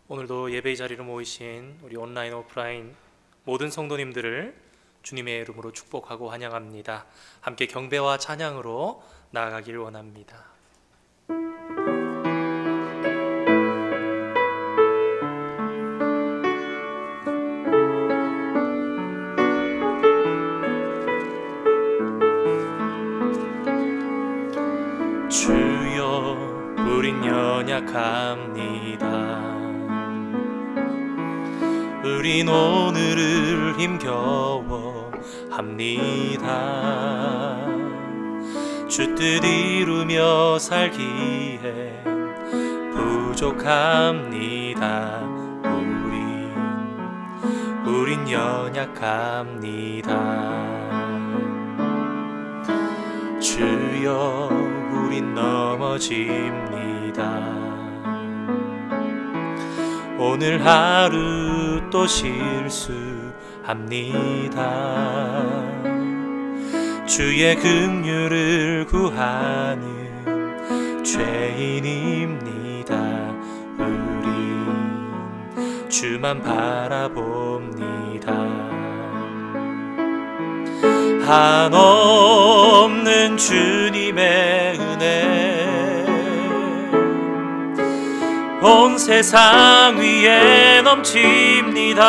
오늘도 예배의 자리로 모이신 우리 온라인 오프라인 모든 성도님들을 주님의 이름으로 축복하고 환영합니다. 함께 경배와 찬양으로 나아가길 원합니다. 주여, 우린 연약합니다. 우린 오늘을 힘겨워 합니다. 주 뜻 이루며 살기엔 부족합니다. 우린 연약합니다. 주여, 우린 넘어집니다. 오늘 하루 또 실수합니다. 주의 긍휼을 구하는 죄인입니다. 우린 주만 바라봅니다. 한없는 주님의 은혜 온 세상 위에 넘칩니다.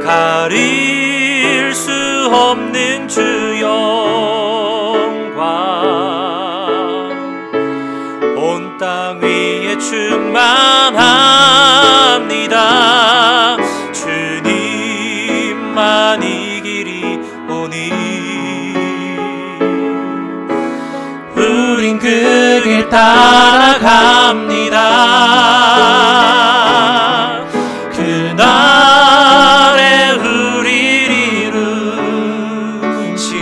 가릴 수 없는 주 영광 온 땅 위에 충만합니다. 주님만 이 길이 오니 우린 그 길 따라갑니다. 그날에 우릴 이루시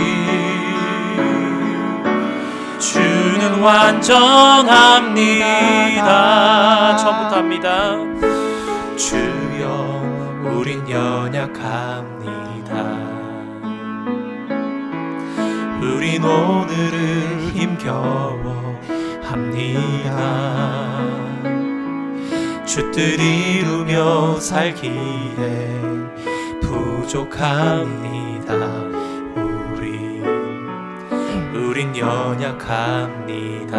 주는 완전합니다. 처음부터 합니다. 주여, 우린 연약합니다. 우린 오늘을 힘겨워 합니다. 주 뜻 이루며 살기에 부족합니다. 우린 연약합니다.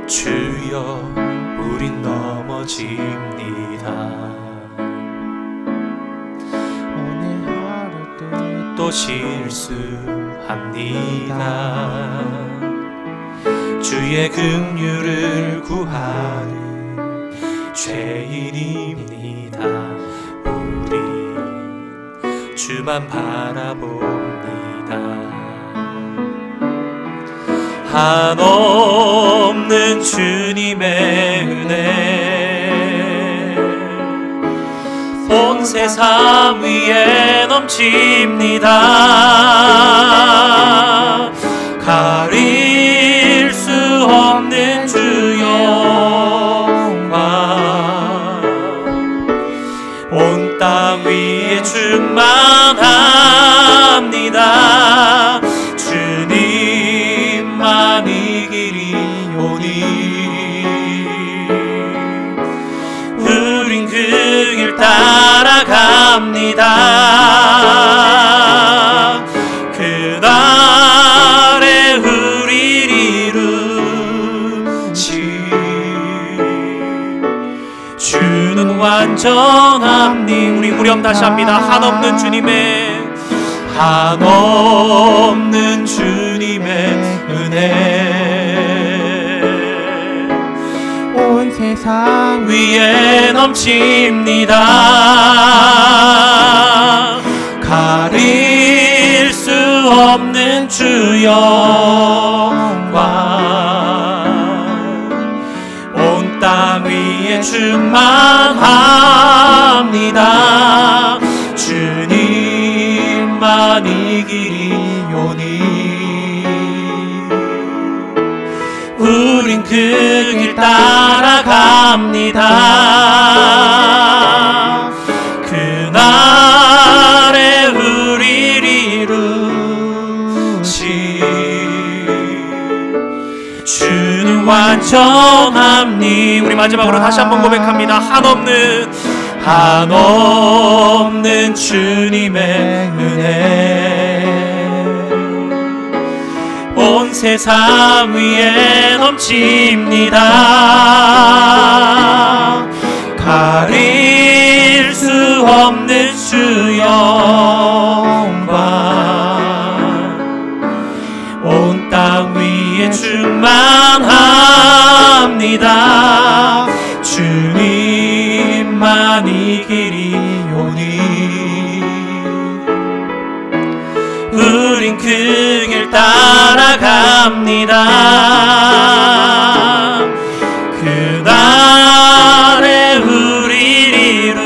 주여, 우린 넘어집니다. 또 실수합니다. 주의 긍휼을 구하는 죄인입니다. 우리 주만 바라봅니다. 한없는 주님의 은혜 온 세상 위에 넘칩니다. 가릴 수 없는 주 영광 온 땅 위에 충만합니다. 주님만 이 길이 오니 우린 그 길 따라갑니다. 그날에 우릴 이루시 주는 완전합니. 우리 무렴 다시 합니다. 한없는 주님의 은혜 온 세상 위에 넘칩니다. 가릴 수 없는 주 영광 온 땅 위에 충만합니다. 주님만 이 길이 오니 우린 그 길 따라갑니다. 그날에 우릴 이루시 주는 주는 완전함니. 우리 마지막으로 다시 한번 고백합니다. 한없는 주님의 은혜 온 세상 위에 넘칩니다. 가릴 수 없는 주 영광 온 땅 위에 충만합니다. 주님만이 길이오니 우린 그 길 따라갑니다. 그날에 우리를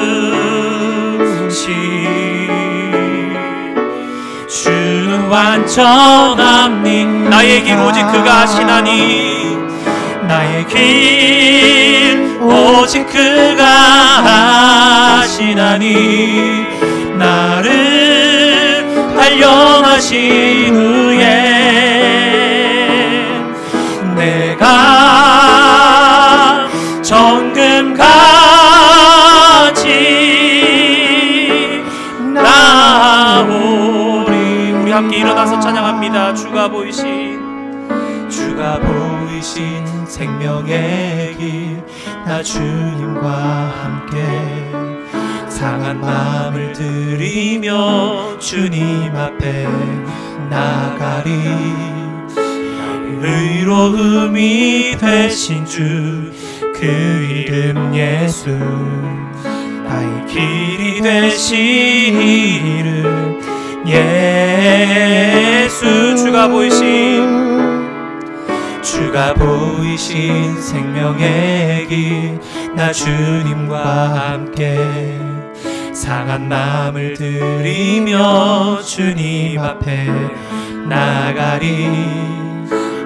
이루시 주는 완전함니. 나의 길 오직 그가 하시나니 나의 길 오직 그가 하시나니 나를 단련하신 후에 내가 정금같이 나오리. 우리 함께 일어나서 찬양합니다. 주가 보이신 생명의 길 나 주님과 함께 상한 마음을 들이며 주님 앞에 나가리. 의로움이 되신 주 그 이름 예수 나의 길이 되신 이름 예수. 주가 보이신 생명의 길 나 주님과 함께 상한 마음을 들이며 주님 앞에 나가리.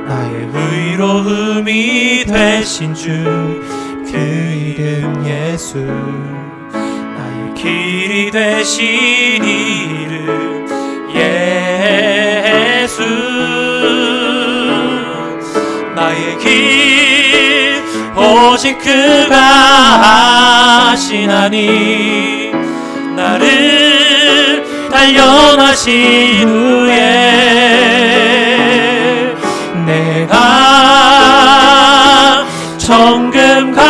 나의 의로움이 되신 주 그 이름 예수 나의 길이 되신 이름 예수. 나의 길 오직 그가 하시나니 나를 단련하신 후에 내가 정금같이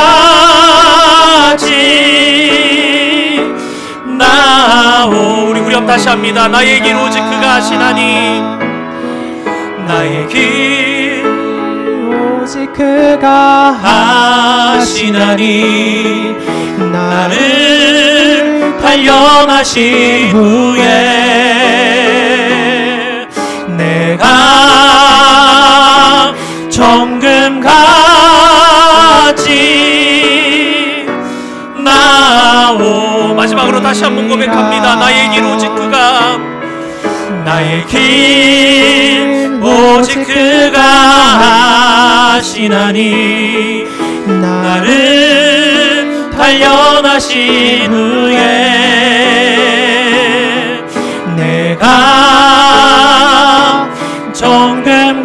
나오. 우리 무렵 다시 합니다. 나의 길 오직 그가 하시나니 나의 길 오직 그가 하시나니 나를 단련하신 후에 내가 정금같이 나오. 마지막으로 다시 한번 고백합니다. 나의 길 오직 그가 나의 길 오직 그가 하시나니 나를 단련하신 후에 내가 정금같이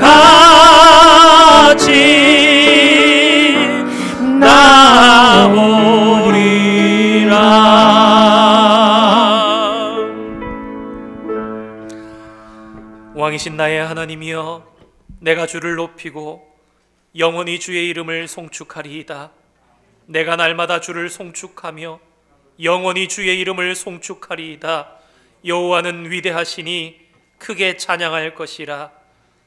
나오리라. 왕이신 나의 하나님이여 내가 주를 높이고 영원히 주의 이름을 송축하리이다. 내가 날마다 주를 송축하며 영원히 주의 이름을 송축하리이다. 여호와는 위대하시니 크게 찬양할 것이라.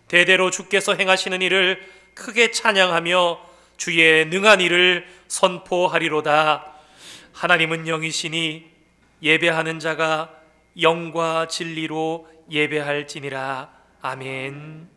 대대로 주께서 행하시는 일을 크게 찬양하며 주의 능한 일을 선포하리로다. 하나님은 영이시니 예배하는 자가 영과 진리로 예배할지니라. 아멘.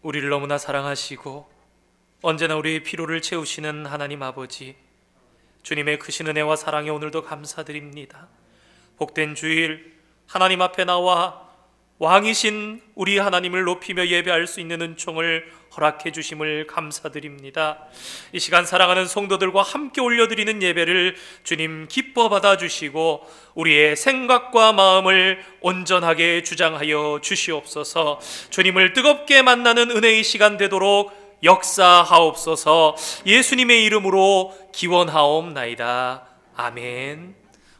우리를 너무나 사랑하시고 언제나 우리의 피로를 채우시는 하나님 아버지, 주님의 크신 은혜와 사랑에 오늘도 감사드립니다. 복된 주일 하나님 앞에 나와 왕이신 우리 하나님을 높이며 예배할 수 있는 은총을 허락해 주심을 감사드립니다. 이 시간 사랑하는 성도들과 함께 올려드리는 예배를 주님 기뻐 받아주시고 우리의 생각과 마음을 온전하게 주장하여 주시옵소서. 주님을 뜨겁게 만나는 은혜의 시간 되도록 역사하옵소서. 예수님의 이름으로 기원하옵나이다. 아멘.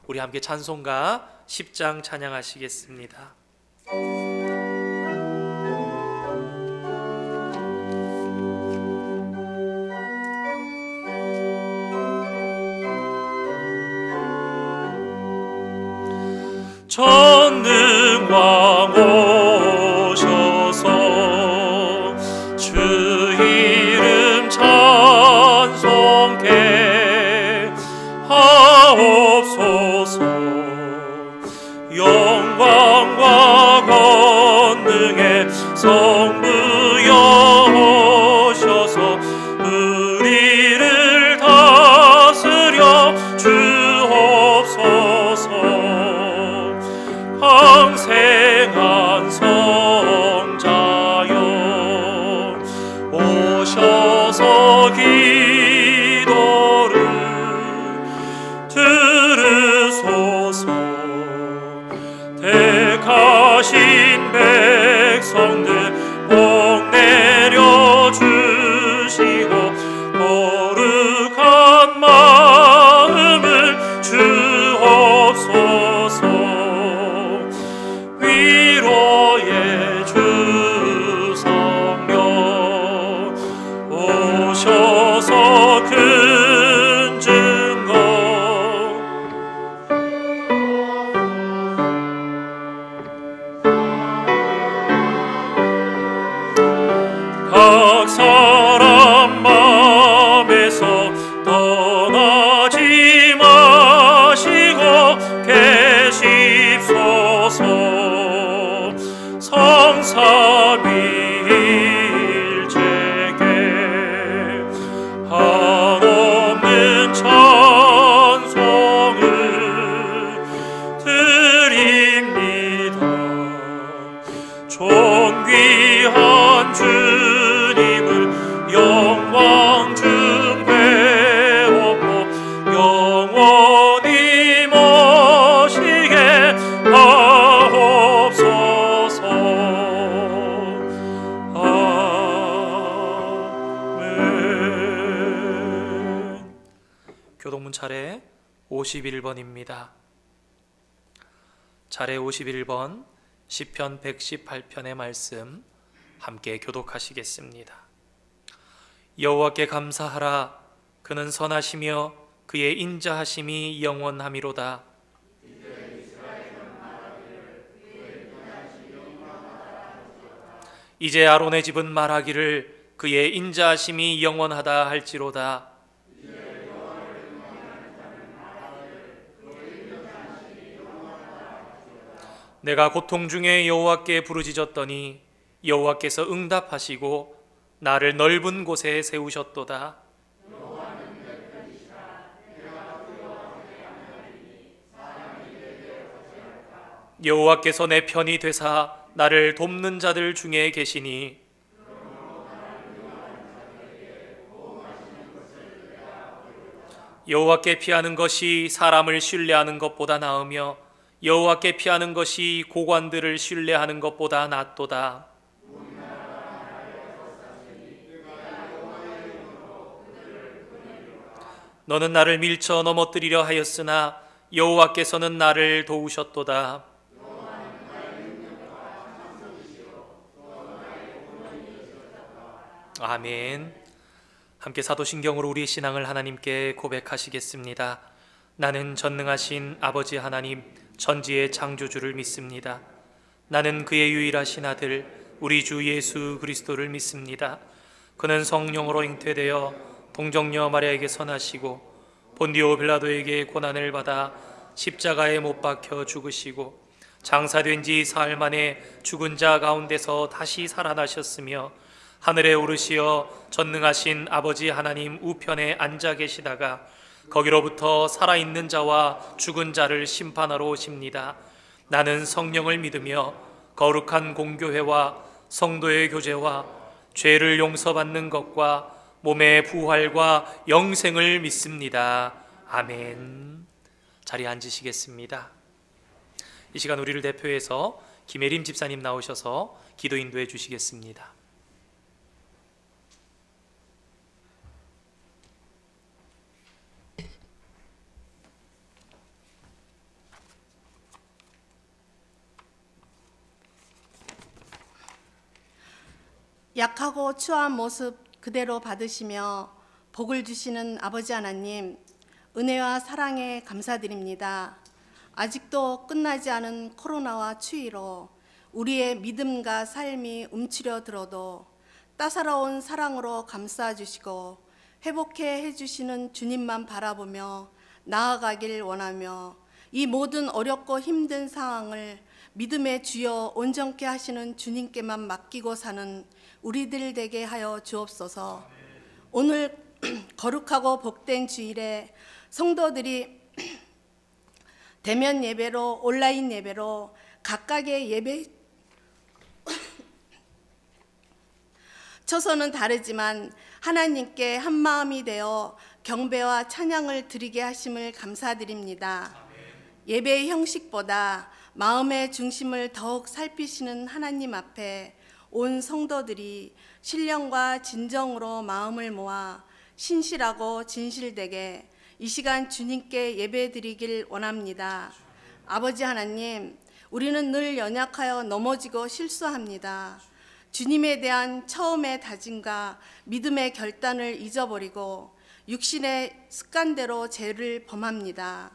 우리 함께 찬송가 10장 찬양하시겠습니다. 전능왕 오셔서 주 이름 찬송케 하옵소서. 영광과 권능의 성부여 오셔서 우리를 다스려 주옵소서. 항생한 성자여 오셔서 기도를 들으소서. 택하신 백성들 복 내려 주시고 거룩한 마음을 주옵소서. 위로의 주 성령 오셔서 큰 증거 각 사람 맘에서 떠나지 마시고 계십소서. 성삼위일체계 한없는 찬송을 드립니다. 존귀한 주님을 영광 중배우고 영원히 모시게 하옵소서. 아멘. 교동문 차례 51번입니다. 차례 51번 시편 118편의 말씀 함께 교독하시겠습니다. 여호와께 감사하라. 그는 선하시며 그의 인자하심이 영원하미로다. 이제 아론의 집은 말하기를 그의 인자하심이 영원하다 할지로다. 내가 고통 중에 여호와께 부르짖었더니 여호와께서 응답하시고 나를 넓은 곳에 세우셨도다. 여호와께서 내 편이 되사 나를 돕는 자들 중에 계시니 여호와께 피하는 것이 사람을 신뢰하는 것보다 나으며 여호와께 피하는 것이 고관들을 신뢰하는 것보다 낫도다. 너는 나를 밀쳐 넘어뜨리려 하였으나 여호와께서는 나를 도우셨도다. 아멘. 함께 사도신경으로 우리의 신앙을 하나님께 고백하시겠습니다. 나는 전능하신 아버지 하나님 천지의 창조주를 믿습니다. 나는 그의 유일하신 아들 우리 주 예수 그리스도를 믿습니다. 그는 성령으로 잉태되어 동정녀 마리아에게 선하시고 본디오 빌라도에게 고난을 받아 십자가에 못 박혀 죽으시고 장사된 지 사흘 만에 죽은 자 가운데서 다시 살아나셨으며 하늘에 오르시어 전능하신 아버지 하나님 우편에 앉아 계시다가 거기로부터 살아있는 자와 죽은 자를 심판하러 오십니다. 나는 성령을 믿으며 거룩한 공교회와 성도의 교제와 죄를 용서받는 것과 몸의 부활과 영생을 믿습니다. 아멘. 자리에 앉으시겠습니다. 이 시간 우리를 대표해서 김혜림 집사님 나오셔서 기도 인도해 주시겠습니다. 약하고 추한 모습 그대로 받으시며 복을 주시는 아버지 하나님, 은혜와 사랑에 감사드립니다. 아직도 끝나지 않은 코로나와 추위로 우리의 믿음과 삶이 움츠려 들어도 따사로운 사랑으로 감싸주시고 회복해 해주시는 주님만 바라보며 나아가길 원하며 이 모든 어렵고 힘든 상황을 믿음의 주여 온전케 하시는 주님께만 맡기고 사는 우리들 되게 하여 주옵소서. 오늘 거룩하고 복된 주일에 성도들이 대면 예배로 온라인 예배로 각각의 예배 처소는 다르지만 하나님께 한 마음이 되어 경배와 찬양을 드리게 하심을 감사드립니다. 예배의 형식보다 마음의 중심을 더욱 살피시는 하나님 앞에 온 성도들이 신령과 진정으로 마음을 모아 신실하고 진실되게 이 시간 주님께 예배드리길 원합니다. 아버지 하나님, 우리는 늘 연약하여 넘어지고 실수합니다. 주님에 대한 처음의 다짐과 믿음의 결단을 잊어버리고 육신의 습관대로 죄를 범합니다.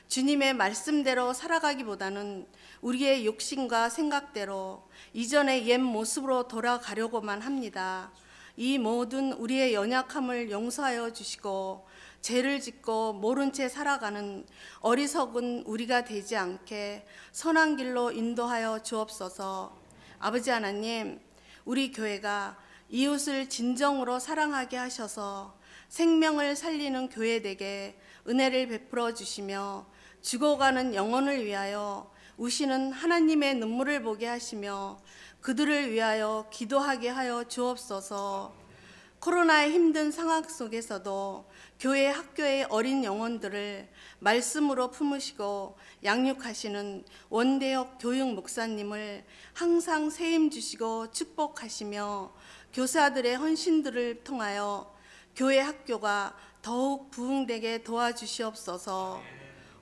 주님의 말씀대로 살아가기보다는 우리의 욕심과 생각대로 이전의 옛 모습으로 돌아가려고만 합니다. 이 모든 우리의 연약함을 용서하여 주시고 죄를 짓고 모른 채 살아가는 어리석은 우리가 되지 않게 선한 길로 인도하여 주옵소서. 아버지 하나님, 우리 교회가 이웃을 진정으로 사랑하게 하셔서 생명을 살리는 교회 되게 은혜를 베풀어 주시며 죽어가는 영혼을 위하여 우시는 하나님의 눈물을 보게 하시며 그들을 위하여 기도하게 하여 주옵소서. 코로나의 힘든 상황 속에서도 교회 학교의 어린 영혼들을 말씀으로 품으시고 양육하시는 원대역 교육 목사님을 항상 세임 주시고 축복하시며 교사들의 헌신들을 통하여 교회 학교가 더욱 부흥되게 도와주시옵소서.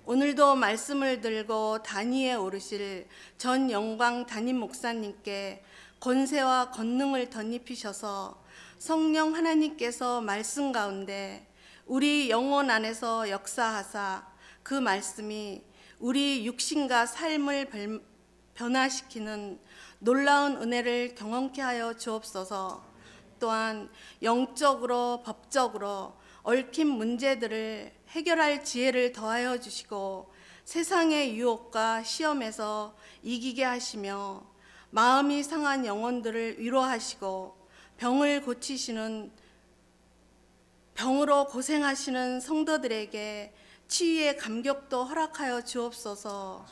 오늘도 말씀을 들고 단위에 오르실 전 영광 담임 목사님께 권세와 권능을 덧입히셔서 성령 하나님께서 말씀 가운데 우리 영혼 안에서 역사하사 그 말씀이 우리 육신과 삶을 변화시키는 놀라운 은혜를 경험케 하여 주옵소서. 또한 영적으로 법적으로 얽힌 문제들을 해결할 지혜를 더하여 주시고 세상의 유혹과 시험에서 이기게 하시며 마음이 상한 영혼들을 위로하시고 병으로 고생하시는 성도들에게 치유의 감격도 허락하여 주옵소서.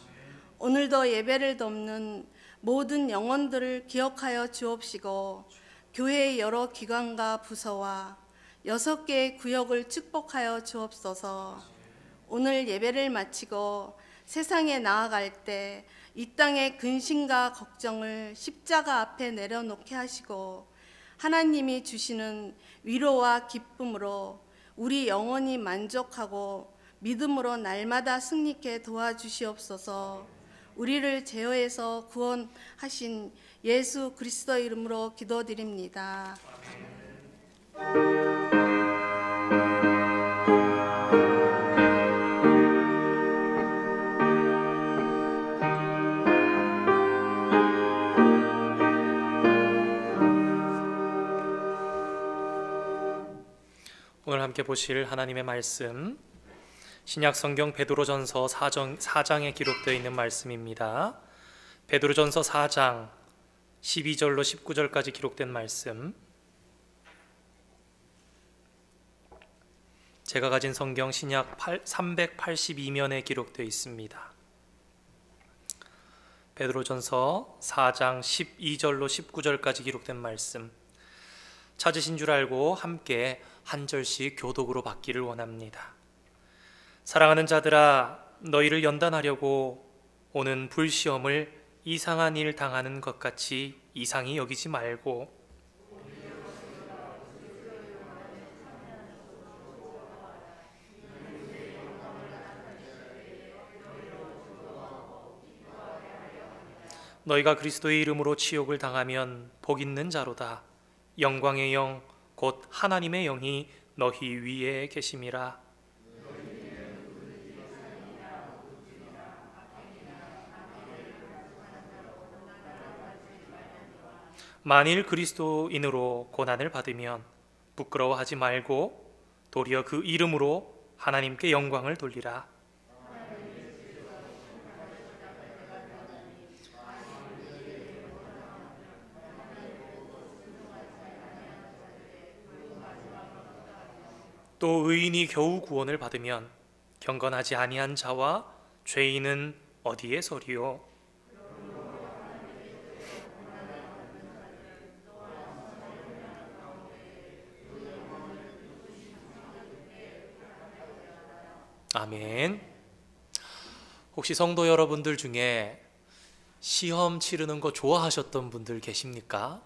오늘도 예배를 돕는 모든 영혼들을 기억하여 주옵시고 교회의 여러 기관과 부서와 6개의 구역을 축복하여 주옵소서. 오늘 예배를 마치고 세상에 나아갈 때 이 땅의 근심과 걱정을 십자가 앞에 내려놓게 하시고 하나님이 주시는 위로와 기쁨으로 우리 영혼이 만족하고 믿음으로 날마다 승리케 도와주시옵소서. 우리를 죄에서 구원하신 예수 그리스도 이름으로 기도드립니다. 오늘 함께 보실 하나님의 말씀, 신약 성경 베드로전서 4장에 기록되어 있는 말씀입니다. 베드로전서 4장 12절로 19절까지 기록된 말씀, 제가 가진 성경 신약 382면에 기록되어 있습니다. 베드로전서 4장 12절로 19절까지 기록된 말씀, 찾으신 줄 알고 함께 한 절씩 교독으로 받기를 원합니다. 사랑하는 자들아, 너희를 연단하려고 오는 불시험을 이상한 일 당하는 것 같이 이상히 여기지 말고 너희가 그리스도의 이름으로 치욕을 당하면 복 있는 자로다. 영광의 영 곧 하나님의 영이 너희 위에 계심이라. 만일 그리스도인으로 고난을 받으면 부끄러워하지 말고 도리어 그 이름으로 하나님께 영광을 돌리라. 또 의인이 겨우 구원을 받으면 경건하지 아니한 자와 죄인은 어디에 서리요? 아멘. 혹시 성도 여러분들 중에 시험 치르는 거 좋아하셨던 분들 계십니까?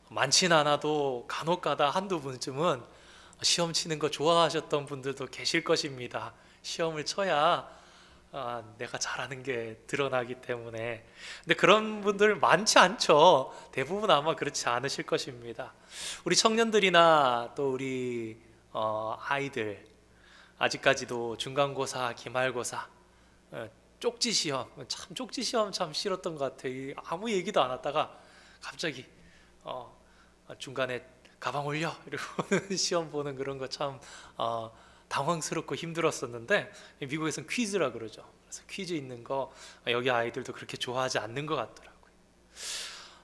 많진 않아도 간혹가다 한두 분쯤은 시험 치는 거 좋아하셨던 분들도 계실 것입니다. 시험을 쳐야 내가 잘하는 게 드러나기 때문에. 근데 그런 분들 많지 않죠. 대부분 아마 그렇지 않으실 것입니다. 우리 청년들이나 또 우리 아이들, 아직까지도 중간고사, 기말고사, 쪽지 시험, 참 쪽지 시험 참 싫었던 것 같아요. 아무 얘기도 안 하다가 갑자기 중간에 가방 올려 이러고 시험 보는 그런 거 참 당황스럽고 힘들었었는데, 미국에서는 퀴즈라 그러죠. 그래서 퀴즈 있는 거 여기 아이들도 그렇게 좋아하지 않는 것 같더라고요.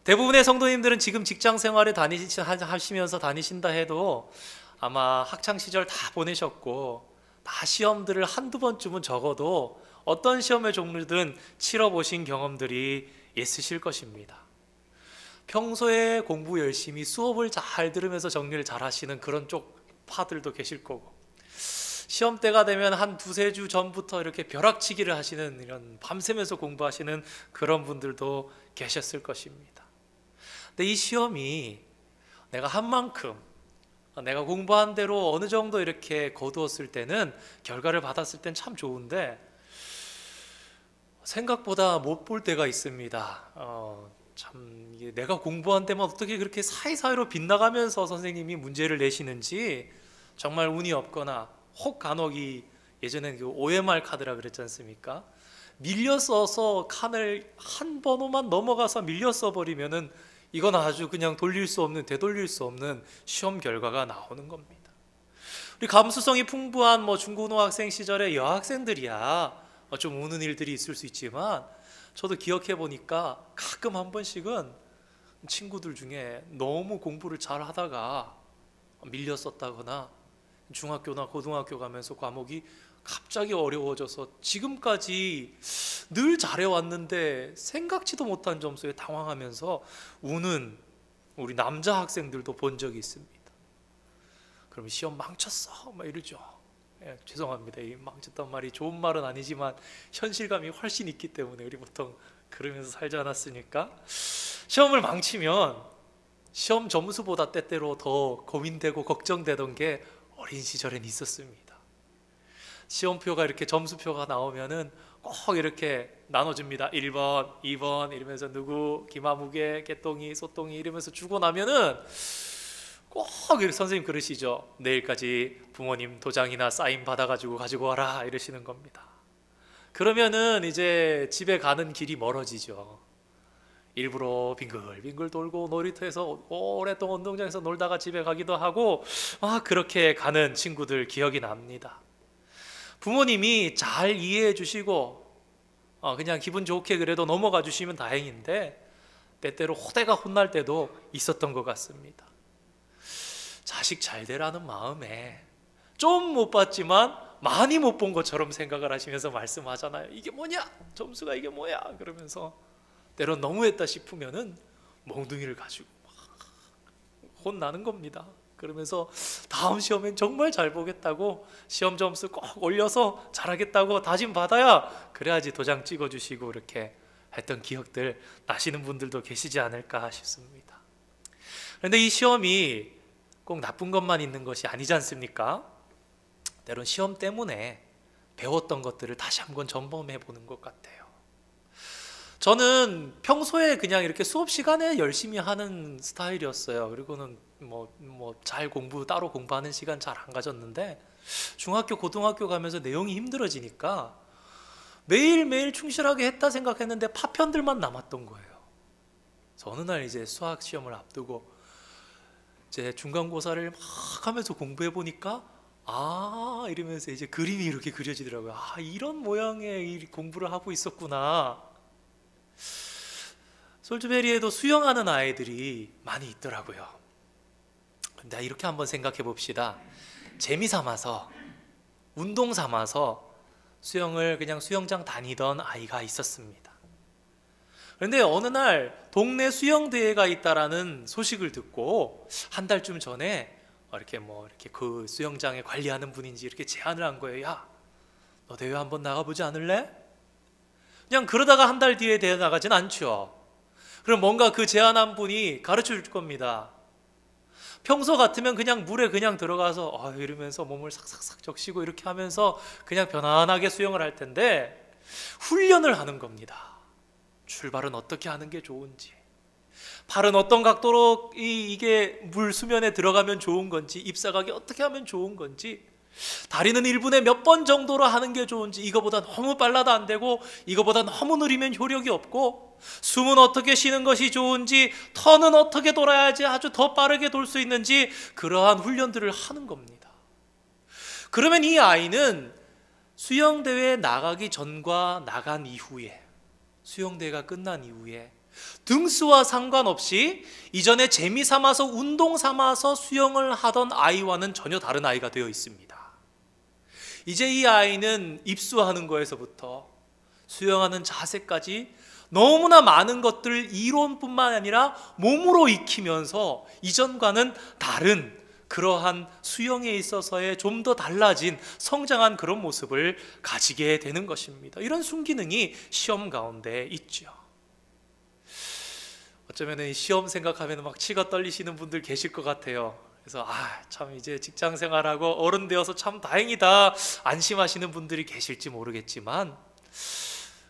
대부분의 성도님들은 지금 직장 생활을 하시면서 다니신다 해도 아마 학창 시절 다 보내셨고 다 시험들을 한두 번쯤은 적어도 어떤 시험의 종류든 치러보신 경험들이 있으실 것입니다. 평소에 공부 열심히 수업을 잘 들으면서 정리를 잘 하시는 그런 쪽파들도 계실 거고, 시험 때가 되면 한 두세 주 전부터 이렇게 벼락치기를 하시는, 이런 밤새면서 공부하시는 그런 분들도 계셨을 것입니다. 근데 이 시험이 내가 한 만큼, 내가 공부한 대로 어느 정도 이렇게 거두었을 때는, 결과를 받았을 땐 참 좋은데 생각보다 못 볼 때가 있습니다. 참 이게 내가 공부한 데만 어떻게 그렇게 사이사이로 빗나가면서 선생님이 문제를 내시는지 정말 운이 없거나, 혹 간혹이 예전에 그 OMR 카드라 그랬지 않습니까? 밀려 써서 칸을 한 번호만 넘어가서 밀려 써버리면은 이건 아주 그냥 돌릴 수 없는, 되돌릴 수 없는 시험 결과가 나오는 겁니다. 우리 감수성이 풍부한 중고등학생 시절의 여학생들이야 좀 우는 일들이 있을 수 있지만, 저도 기억해 보니까 가끔 한 번씩은 친구들 중에 너무 공부를 잘 하다가 밀렸었다거나, 중학교나 고등학교 가면서 과목이 갑자기 어려워져서 지금까지 늘 잘해왔는데 생각지도 못한 점수에 당황하면서 우는 우리 남자 학생들도 본 적이 있습니다. 그러면 시험 망쳤어 막 이러죠. 죄송합니다. 이 망쳤단 말이 좋은 말은 아니지만 현실감이 훨씬 있기 때문에 우리 보통 그러면서 살지 않았으니까, 시험을 망치면 시험 점수보다 때때로 더 고민되고 걱정되던 게 어린 시절엔 있었습니다. 시험표가 이렇게 점수표가 나오면은 꼭 이렇게 나눠줍니다. 1번, 2번 이러면서 누구, 기마무개, 개똥이, 소똥이 이러면서 주고 나면은 꼭 이렇게 선생님 그러시죠. 내일까지 부모님 도장이나 사인 받아가지고 가지고 와라 이러시는 겁니다. 그러면은 이제 집에 가는 길이 멀어지죠. 일부러 빙글빙글 돌고 놀이터에서 오랫동안 운동장에서 놀다가 집에 가기도 하고 그렇게 가는 친구들 기억이 납니다. 부모님이 잘 이해해 주시고 그냥 기분 좋게 그래도 넘어가 주시면 다행인데, 때때로 호되가 혼날 때도 있었던 것 같습니다. 자식 잘 되라는 마음에 좀 못 봤지만 많이 못 본 것처럼 생각을 하시면서 말씀하잖아요. 이게 뭐냐? 점수가 이게 뭐야? 그러면서 때론 너무했다 싶으면은 몽둥이를 가지고 막 혼나는 겁니다. 그러면서 다음 시험엔 정말 잘 보겠다고 시험 점수 꼭 올려서 잘하겠다고 다짐 받아야 그래야지 도장 찍어주시고 이렇게 했던 기억들 나시는 분들도 계시지 않을까 싶습니다. 그런데 이 시험이 꼭 나쁜 것만 있는 것이 아니지 않습니까? 때론 시험 때문에 배웠던 것들을 다시 한번 점검해 보는 것 같아요. 저는 평소에 그냥 이렇게 수업 시간에 열심히 하는 스타일이었어요. 그리고는 잘 따로 공부하는 시간 잘 안 가졌는데 중학교, 고등학교 가면서 내용이 힘들어지니까 매일매일 충실하게 했다 생각했는데 파편들만 남았던 거예요. 그래서 어느 날 이제 수학 시험을 앞두고 이제 중간고사를 막 하면서 공부해 보니까 이러면서 이제 그림이 이렇게 그려지더라고요. 이런 모양의 이 공부를 하고 있었구나. 솔즈베리에도 수영하는 아이들이 많이 있더라고요. 근데 이렇게 한번 생각해 봅시다. 재미 삼아서, 운동 삼아서 수영을 그냥 수영장 다니던 아이가 있었습니다. 그런데 어느 날 동네 수영대회가 있다라는 소식을 듣고 한 달쯤 전에 이렇게 그 수영장에 관리하는 분인지 이렇게 제안을 한 거예요. 야, 너 대회 한번 나가보지 않을래? 그냥 그러다가 한 달 뒤에 대회 나가진 않죠. 그럼 뭔가 그 제안한 분이 가르쳐 줄 겁니다. 평소 같으면 그냥 물에 그냥 들어가서 이러면서 몸을 삭삭삭 적시고 이렇게 하면서 그냥 편안하게 수영을 할 텐데 훈련을 하는 겁니다. 출발은 어떻게 하는 게 좋은지, 발은 어떤 각도로 이게 물 수면에 들어가면 좋은 건지, 입사각이 어떻게 하면 좋은 건지, 다리는 1분에 몇 번 정도로 하는 게 좋은지, 이거보다 너무 빨라도 안 되고 이거보다 너무 느리면 효력이 없고, 숨은 어떻게 쉬는 것이 좋은지, 턴은 어떻게 돌아야지 아주 더 빠르게 돌 수 있는지, 그러한 훈련들을 하는 겁니다. 그러면 이 아이는 수영대회에 나가기 전과 나간 이후에, 수영대회가 끝난 이후에 등수와 상관없이 이전에 재미 삼아서 운동 삼아서 수영을 하던 아이와는 전혀 다른 아이가 되어 있습니다. 이제 이 아이는 입수하는 거에서부터 수영하는 자세까지 너무나 많은 것들을 이론뿐만 아니라 몸으로 익히면서 이전과는 다른 그러한 수영에 있어서의 좀 더 달라진 성장한 그런 모습을 가지게 되는 것입니다. 이런 순기능이 시험 가운데 있죠. 어쩌면 시험 생각하면 막 치가 떨리시는 분들 계실 것 같아요. 그래서 참 이제 직장 생활하고 어른 되어서 참 다행이다 안심하시는 분들이 계실지 모르겠지만,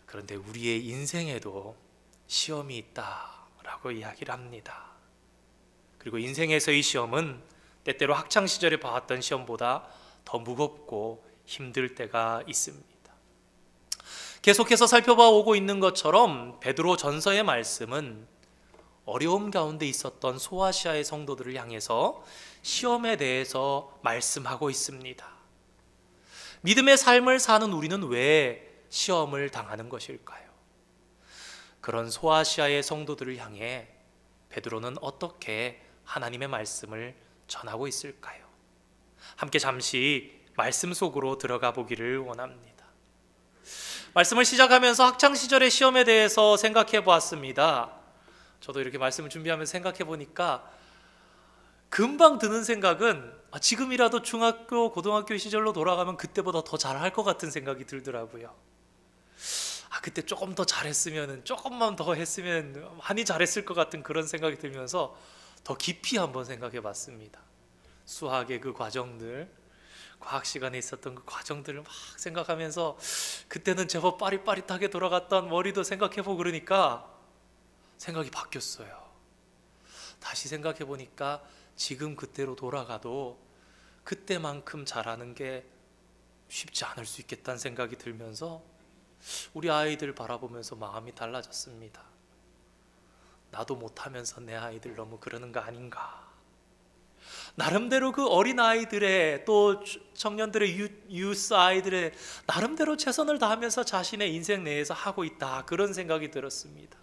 그런데 우리의 인생에도 시험이 있다라고 이야기를 합니다. 그리고 인생에서의 시험은 때때로 학창시절에 봐왔던 시험보다 더 무겁고 힘들 때가 있습니다. 계속해서 살펴봐 오고 있는 것처럼 베드로 전서의 말씀은 어려움 가운데 있었던 소아시아의 성도들을 향해서 시험에 대해서 말씀하고 있습니다. 믿음의 삶을 사는 우리는 왜 시험을 당하는 것일까요? 그런 소아시아의 성도들을 향해 베드로는 어떻게 하나님의 말씀을 전하고 있을까요? 함께 잠시 말씀 속으로 들어가 보기를 원합니다. 말씀을 시작하면서 학창시절의 시험에 대해서 생각해 보았습니다. 저도 이렇게 말씀을 준비하면서 생각해 보니까 금방 드는 생각은 지금이라도 중학교, 고등학교 시절로 돌아가면 그때보다 더 잘할 것 같은 생각이 들더라고요. 그때 조금 더 잘했으면, 조금만 더 했으면 많이 잘했을 것 같은 그런 생각이 들면서 더 깊이 한번 생각해 봤습니다. 수학의 그 과정들, 과학 시간에 있었던 그 과정들을 막 생각하면서 그때는 제법 빠릿빠릿하게 돌아갔던 머리도 생각해보고 그러니까 생각이 바뀌었어요. 다시 생각해 보니까 지금 그때로 돌아가도 그때만큼 잘하는 게 쉽지 않을 수 있겠다는 생각이 들면서 우리 아이들 바라보면서 마음이 달라졌습니다. 나도 못하면서 내 아이들 너무 그러는 거 아닌가. 나름대로 그 어린 아이들의, 또 청년들의, 유스 아이들의 나름대로 최선을 다하면서 자신의 인생 내에서 하고 있다, 그런 생각이 들었습니다.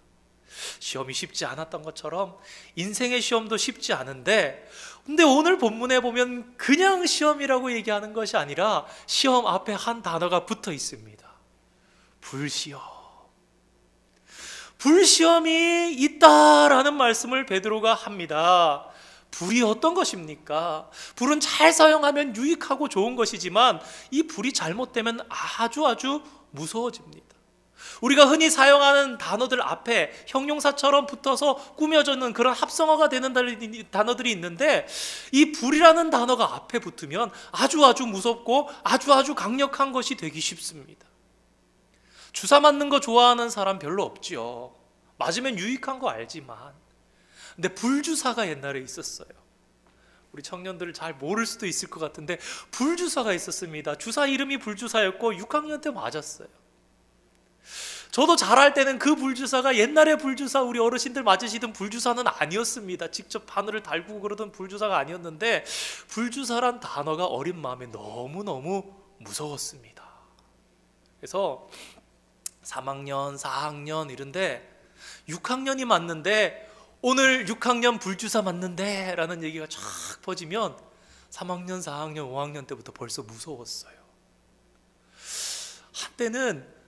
시험이 쉽지 않았던 것처럼 인생의 시험도 쉽지 않은데, 근데 오늘 본문에 보면 그냥 시험이라고 얘기하는 것이 아니라 시험 앞에 한 단어가 붙어 있습니다. 불시험. 불시험이 있다라는 말씀을 베드로가 합니다. 불이 어떤 것입니까? 불은 잘 사용하면 유익하고 좋은 것이지만 이 불이 잘못되면 아주 무서워집니다. 우리가 흔히 사용하는 단어들 앞에 형용사처럼 붙어서 꾸며주는 그런 합성어가 되는 단어들이 있는데, 이 불이라는 단어가 앞에 붙으면 아주 무섭고 아주 강력한 것이 되기 쉽습니다. 주사 맞는 거 좋아하는 사람 별로 없지요. 맞으면 유익한 거 알지만. 근데 불주사가 옛날에 있었어요. 우리 청년들을 잘 모를 수도 있을 것 같은데 불주사가 있었습니다. 주사 이름이 불주사였고 6학년 때 맞았어요. 저도 잘할 때는 그 불주사가 옛날에 불주사, 우리 어르신들 맞으시던 불주사는 아니었습니다. 직접 바늘을 달고 그러던 불주사가 아니었는데, 불주사란 단어가 어린 마음에 너무 무서웠습니다. 그래서 3학년, 4학년 이런데 6학년이 맞는데, 오늘 6학년 불주사 맞는데 라는 얘기가 쫙 퍼지면 3학년, 4학년, 5학년 때부터 벌써 무서웠어요. 한때는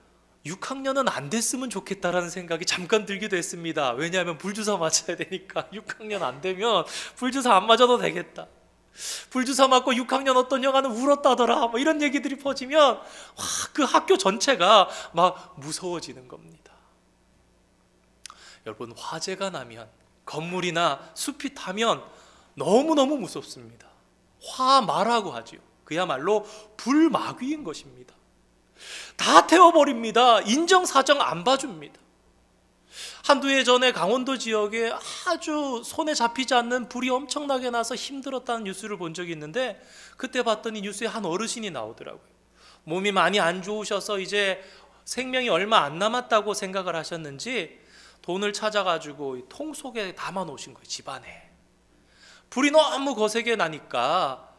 6학년은 안 됐으면 좋겠다라는 생각이 잠깐 들기도 했습니다. 왜냐하면 불주사 맞아야 되니까. 6학년 안 되면 불주사 안 맞아도 되겠다. 불주사 맞고 6학년 어떤 영화는 울었다더라, 뭐 이런 얘기들이 퍼지면 그 학교 전체가 막 무서워지는 겁니다. 여러분, 화재가 나면, 건물이나 숲이 타면 너무너무 무섭습니다. 화마라고 하죠. 그야말로 불마귀인 것입니다. 다 태워버립니다. 인정사정 안 봐줍니다. 한두 해 전에 강원도 지역에 아주 손에 잡히지 않는 불이 엄청나게 나서 힘들었다는 뉴스를 본 적이 있는데, 그때 봤더니 뉴스에 한 어르신이 나오더라고요. 몸이 많이 안 좋으셔서 이제 생명이 얼마 안 남았다고 생각을 하셨는지 돈을 찾아가지고 통 속에 담아 놓으신 거예요. 집안에. 불이 너무 거세게 나니까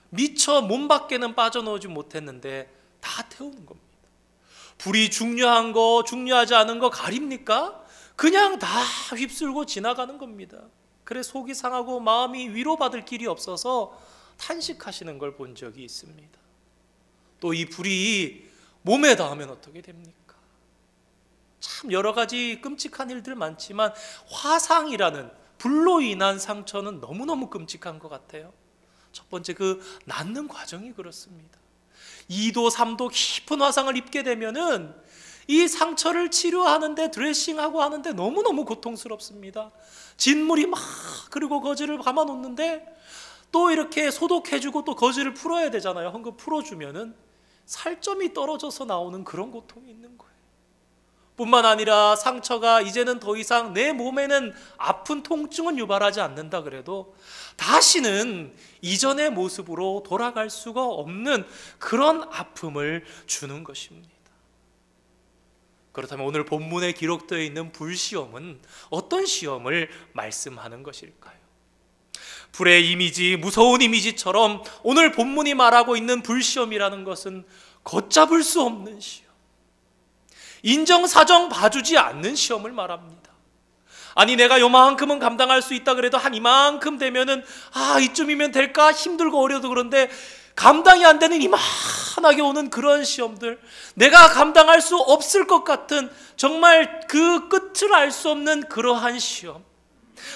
미처 몸 밖에는 빠져나오지 못했는데 다 태우는 겁니다. 불이 중요한 거, 중요하지 않은 거 가립니까? 그냥 다 휩쓸고 지나가는 겁니다. 그래 속이 상하고 마음이 위로받을 길이 없어서 탄식하시는 걸 본 적이 있습니다. 또 이 불이 몸에 닿으면 어떻게 됩니까? 참 여러 가지 끔찍한 일들 많지만 화상이라는 불로 인한 상처는 너무너무 끔찍한 것 같아요. 첫 번째, 그 낫는 과정이 그렇습니다. 2도 3도 깊은 화상을 입게 되면은 이 상처를 치료하는데, 드레싱하고 하는데 너무너무 고통스럽습니다. 진물이 막 그리고 거즈를 감아놓는데 또 이렇게 소독해주고 또 거즈를 풀어야 되잖아요. 한번 풀어주면은 살점이 떨어져서 나오는 그런 고통이 있는 거예요. 뿐만 아니라 상처가 이제는 더 이상 내 몸에는 아픈 통증은 유발하지 않는다 그래도 다시는 이전의 모습으로 돌아갈 수가 없는 그런 아픔을 주는 것입니다. 그렇다면 오늘 본문에 기록되어 있는 불시험은 어떤 시험을 말씀하는 것일까요? 불의 이미지, 무서운 이미지처럼 오늘 본문이 말하고 있는 불시험이라는 것은 걷잡을 수 없는 시험, 인정사정 봐주지 않는 시험을 말합니다. 아니 내가 요만큼은 감당할 수 있다 그래도 한 이만큼 되면은 이쯤이면 될까 힘들고 어려도 그런데 감당이 안 되는 이만하게 오는 그런 시험들, 내가 감당할 수 없을 것 같은 정말 그 끝을 알 수 없는 그러한 시험,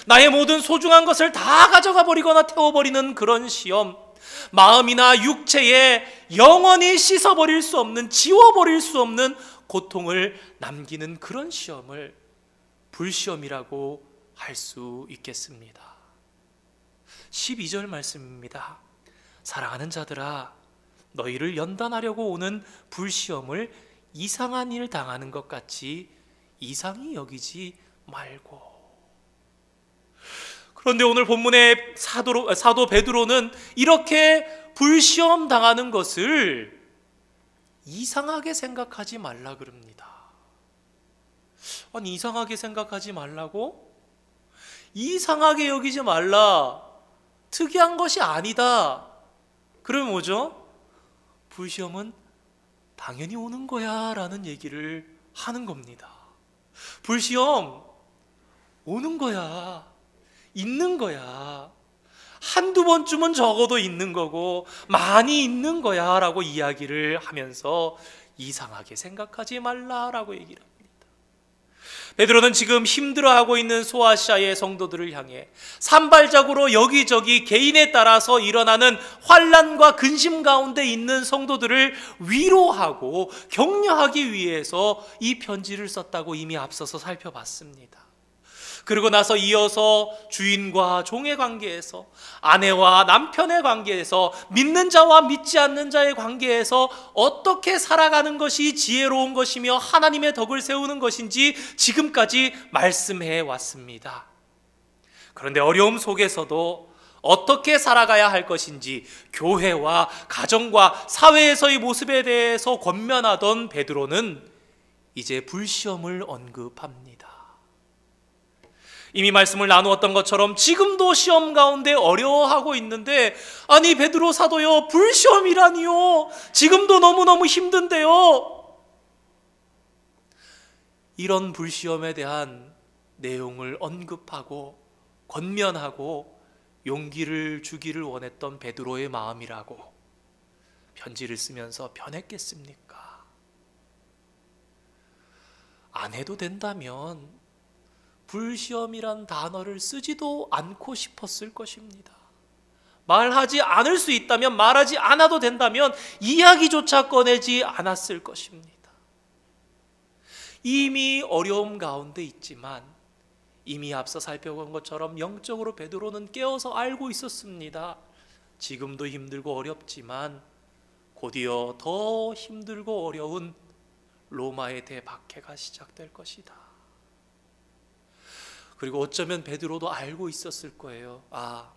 나의 모든 소중한 것을 다 가져가 버리거나 태워버리는 그런 시험, 마음이나 육체에 영원히 씻어버릴 수 없는, 지워버릴 수 없는 고통을 남기는 그런 시험을 불시험이라고 할 수 있겠습니다. 12절 말씀입니다. 사랑하는 자들아, 너희를 연단하려고 오는 불시험을 이상한 일 당하는 것 같이 이상히 여기지 말고. 그런데 오늘 본문의 사도 베드로는 이렇게 불시험 당하는 것을 이상하게 생각하지 말라 그럽니다. 아니 이상하게 생각하지 말라고? 이상하게 여기지 말라, 특이한 것이 아니다, 그러면 뭐죠? 불시험은 당연히 오는 거야 라는 얘기를 하는 겁니다. 불시험 오는 거야. 있는 거야. 한두 번쯤은 적어도 있는 거고 많이 있는 거야 라고 이야기를 하면서 이상하게 생각하지 말라라고 얘기를 합니다. 베드로는 지금 힘들어하고 있는 소아시아의 성도들을 향해 산발적으로 여기저기 개인에 따라서 일어나는 환난과 근심 가운데 있는 성도들을 위로하고 격려하기 위해서 이 편지를 썼다고 이미 앞서서 살펴봤습니다. 그리고 나서 이어서 주인과 종의 관계에서, 아내와 남편의 관계에서, 믿는 자와 믿지 않는 자의 관계에서 어떻게 살아가는 것이 지혜로운 것이며 하나님의 덕을 세우는 것인지 지금까지 말씀해 왔습니다. 그런데 어려움 속에서도 어떻게 살아가야 할 것인지 교회와 가정과 사회에서의 모습에 대해서 권면하던 베드로는 이제 불시험을 언급합니다. 이미 말씀을 나누었던 것처럼 지금도 시험 가운데 어려워하고 있는데, 아니 베드로 사도요, 불시험이라니요, 지금도 너무너무 힘든데요. 이런 불시험에 대한 내용을 언급하고 권면하고 용기를 주기를 원했던 베드로의 마음이라고 편지를 쓰면서 변했겠습니까? 안 해도 된다면 불시험이란 단어를 쓰지도 않고 싶었을 것입니다. 말하지 않을 수 있다면, 말하지 않아도 된다면 이야기조차 꺼내지 않았을 것입니다. 이미 어려움 가운데 있지만 이미 앞서 살펴본 것처럼 영적으로 베드로는 깨어서 알고 있었습니다. 지금도 힘들고 어렵지만 곧이어 더 힘들고 어려운 로마의 대박해가 시작될 것이다. 그리고 어쩌면 베드로도 알고 있었을 거예요. 아,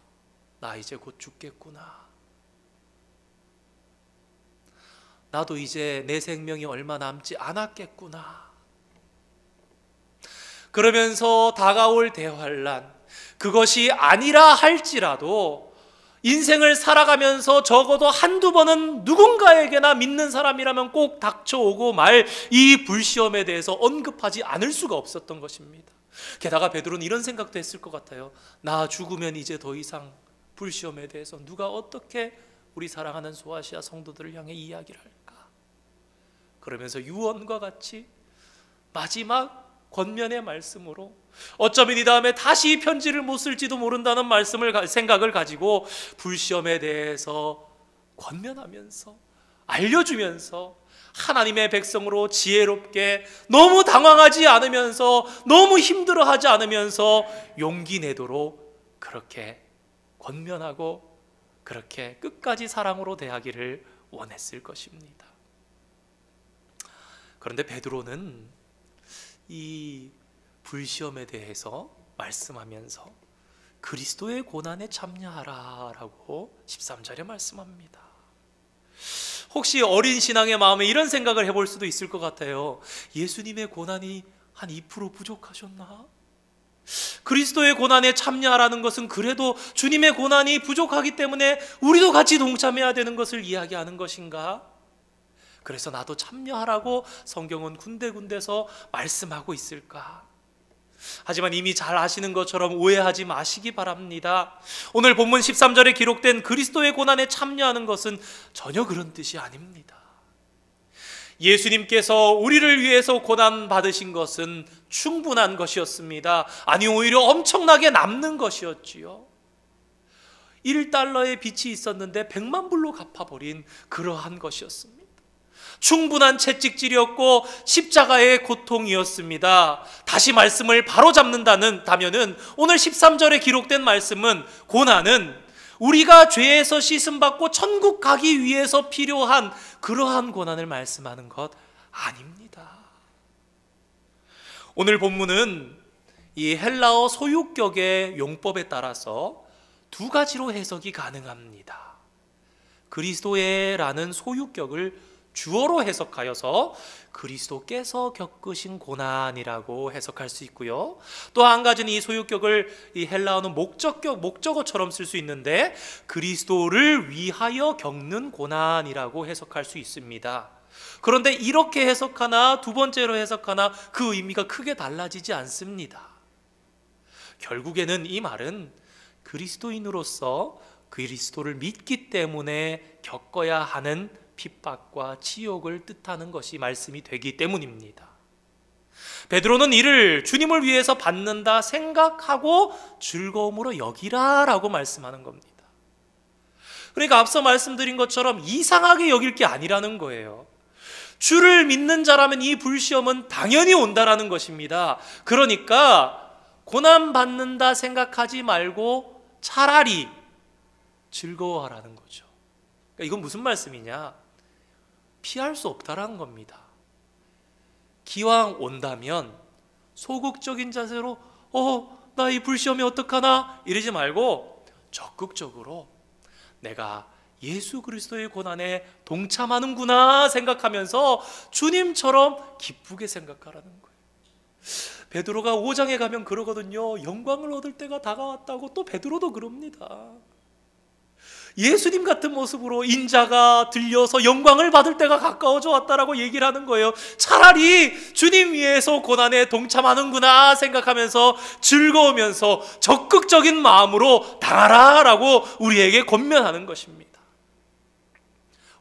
나 이제 곧 죽겠구나. 나도 이제 내 생명이 얼마 남지 않았겠구나. 그러면서 다가올 대환란, 그것이 아니라 할지라도 인생을 살아가면서 적어도 한두 번은 누군가에게나 믿는 사람이라면 꼭 닥쳐오고 말 이 불시험에 대해서 언급하지 않을 수가 없었던 것입니다. 게다가 베드로는 이런 생각도 했을 것 같아요. 나 죽으면 이제 더 이상 불시험에 대해서 누가 어떻게 우리 사랑하는 소아시아 성도들을 향해 이야기를 할까? 그러면서 유언과 같이 마지막 권면의 말씀으로, 어쩌면 이 다음에 다시 편지를 못 쓸지도 모른다는 생각을 가지고 불시험에 대해서 권면하면서 알려주면서 하나님의 백성으로 지혜롭게, 너무 당황하지 않으면서, 너무 힘들어하지 않으면서 용기 내도록 그렇게 권면하고 그렇게 끝까지 사랑으로 대하기를 원했을 것입니다. 그런데 베드로는 이 불시험에 대해서 말씀하면서 그리스도의 고난에 참여하라라고 13절에 말씀합니다. 혹시 어린 신앙의 마음에 이런 생각을 해볼 수도 있을 것 같아요. 예수님의 고난이 한 2% 부족하셨나? 그리스도의 고난에 참여하라는 것은 그래도 주님의 고난이 부족하기 때문에 우리도 같이 동참해야 되는 것을 이야기하는 것인가? 그래서 나도 참여하라고 성경은 군데군데서 말씀하고 있을까? 하지만 이미 잘 아시는 것처럼 오해하지 마시기 바랍니다. 오늘 본문 13절에 기록된 그리스도의 고난에 참여하는 것은 전혀 그런 뜻이 아닙니다. 예수님께서 우리를 위해서 고난 받으신 것은 충분한 것이었습니다. 아니, 오히려 엄청나게 남는 것이었지요. 1달러의 빚이 있었는데 100만 불로 갚아버린 그러한 것이었습니다. 충분한 채찍질이었고 십자가의 고통이었습니다. 다시 말씀을 바로 잡는다면은 오늘 13절에 기록된 말씀은, 고난은 우리가 죄에서 씻음받고 천국 가기 위해서 필요한 그러한 고난을 말씀하는 것 아닙니다. 오늘 본문은 이 헬라어 소유격의 용법에 따라서 두 가지로 해석이 가능합니다. 그리스도의라는 소유격을 주어로 해석하여서 그리스도께서 겪으신 고난이라고 해석할 수 있고요. 또 한 가지는 이 소유격을 이 헬라어는 목적어처럼 쓸 수 있는데 그리스도를 위하여 겪는 고난이라고 해석할 수 있습니다. 그런데 이렇게 해석하나 두 번째로 해석하나 그 의미가 크게 달라지지 않습니다. 결국에는 이 말은 그리스도인으로서 그리스도를 믿기 때문에 겪어야 하는 핍박과 지옥을 뜻하는 것이 말씀이 되기 때문입니다. 베드로는 이를 주님을 위해서 받는다 생각하고 즐거움으로 여기라 라고 말씀하는 겁니다. 그러니까 앞서 말씀드린 것처럼 이상하게 여길 게 아니라는 거예요. 주를 믿는 자라면 이 불시험은 당연히 온다라는 것입니다. 그러니까 고난받는다 생각하지 말고 차라리 즐거워하라는 거죠. 그러니까 이건 무슨 말씀이냐? 피할 수 없다라는 겁니다. 기왕 온다면 소극적인 자세로 나 이 불시험이 어떡하나 이러지 말고 적극적으로 내가 예수 그리스도의 고난에 동참하는구나 생각하면서 주님처럼 기쁘게 생각하라는 거예요. 베드로가 5장에 가면 그러거든요. 영광을 얻을 때가 다가왔다고. 또 베드로도 그럽니다. 예수님 같은 모습으로 인자가 들려서 영광을 받을 때가 가까워져 왔다라고 얘기를 하는 거예요. 차라리 주님 위해서 고난에 동참하는구나 생각하면서 즐거우면서 적극적인 마음으로 당하라라고 우리에게 권면하는 것입니다.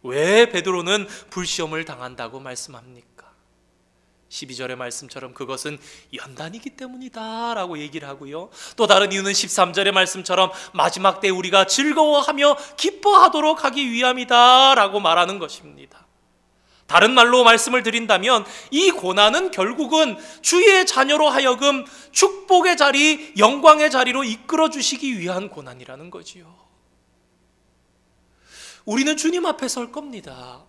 왜 베드로는 불시험을 당한다고 말씀합니까? 12절의 말씀처럼 그것은 연단이기 때문이다 라고 얘기를 하고요, 또 다른 이유는 13절의 말씀처럼 마지막 때 우리가 즐거워하며 기뻐하도록 하기 위함이다 라고 말하는 것입니다. 다른 말로 말씀을 드린다면 이 고난은 결국은 주의 자녀로 하여금 축복의 자리, 영광의 자리로 이끌어 주시기 위한 고난이라는 거지요. 우리는 주님 앞에 설 겁니다.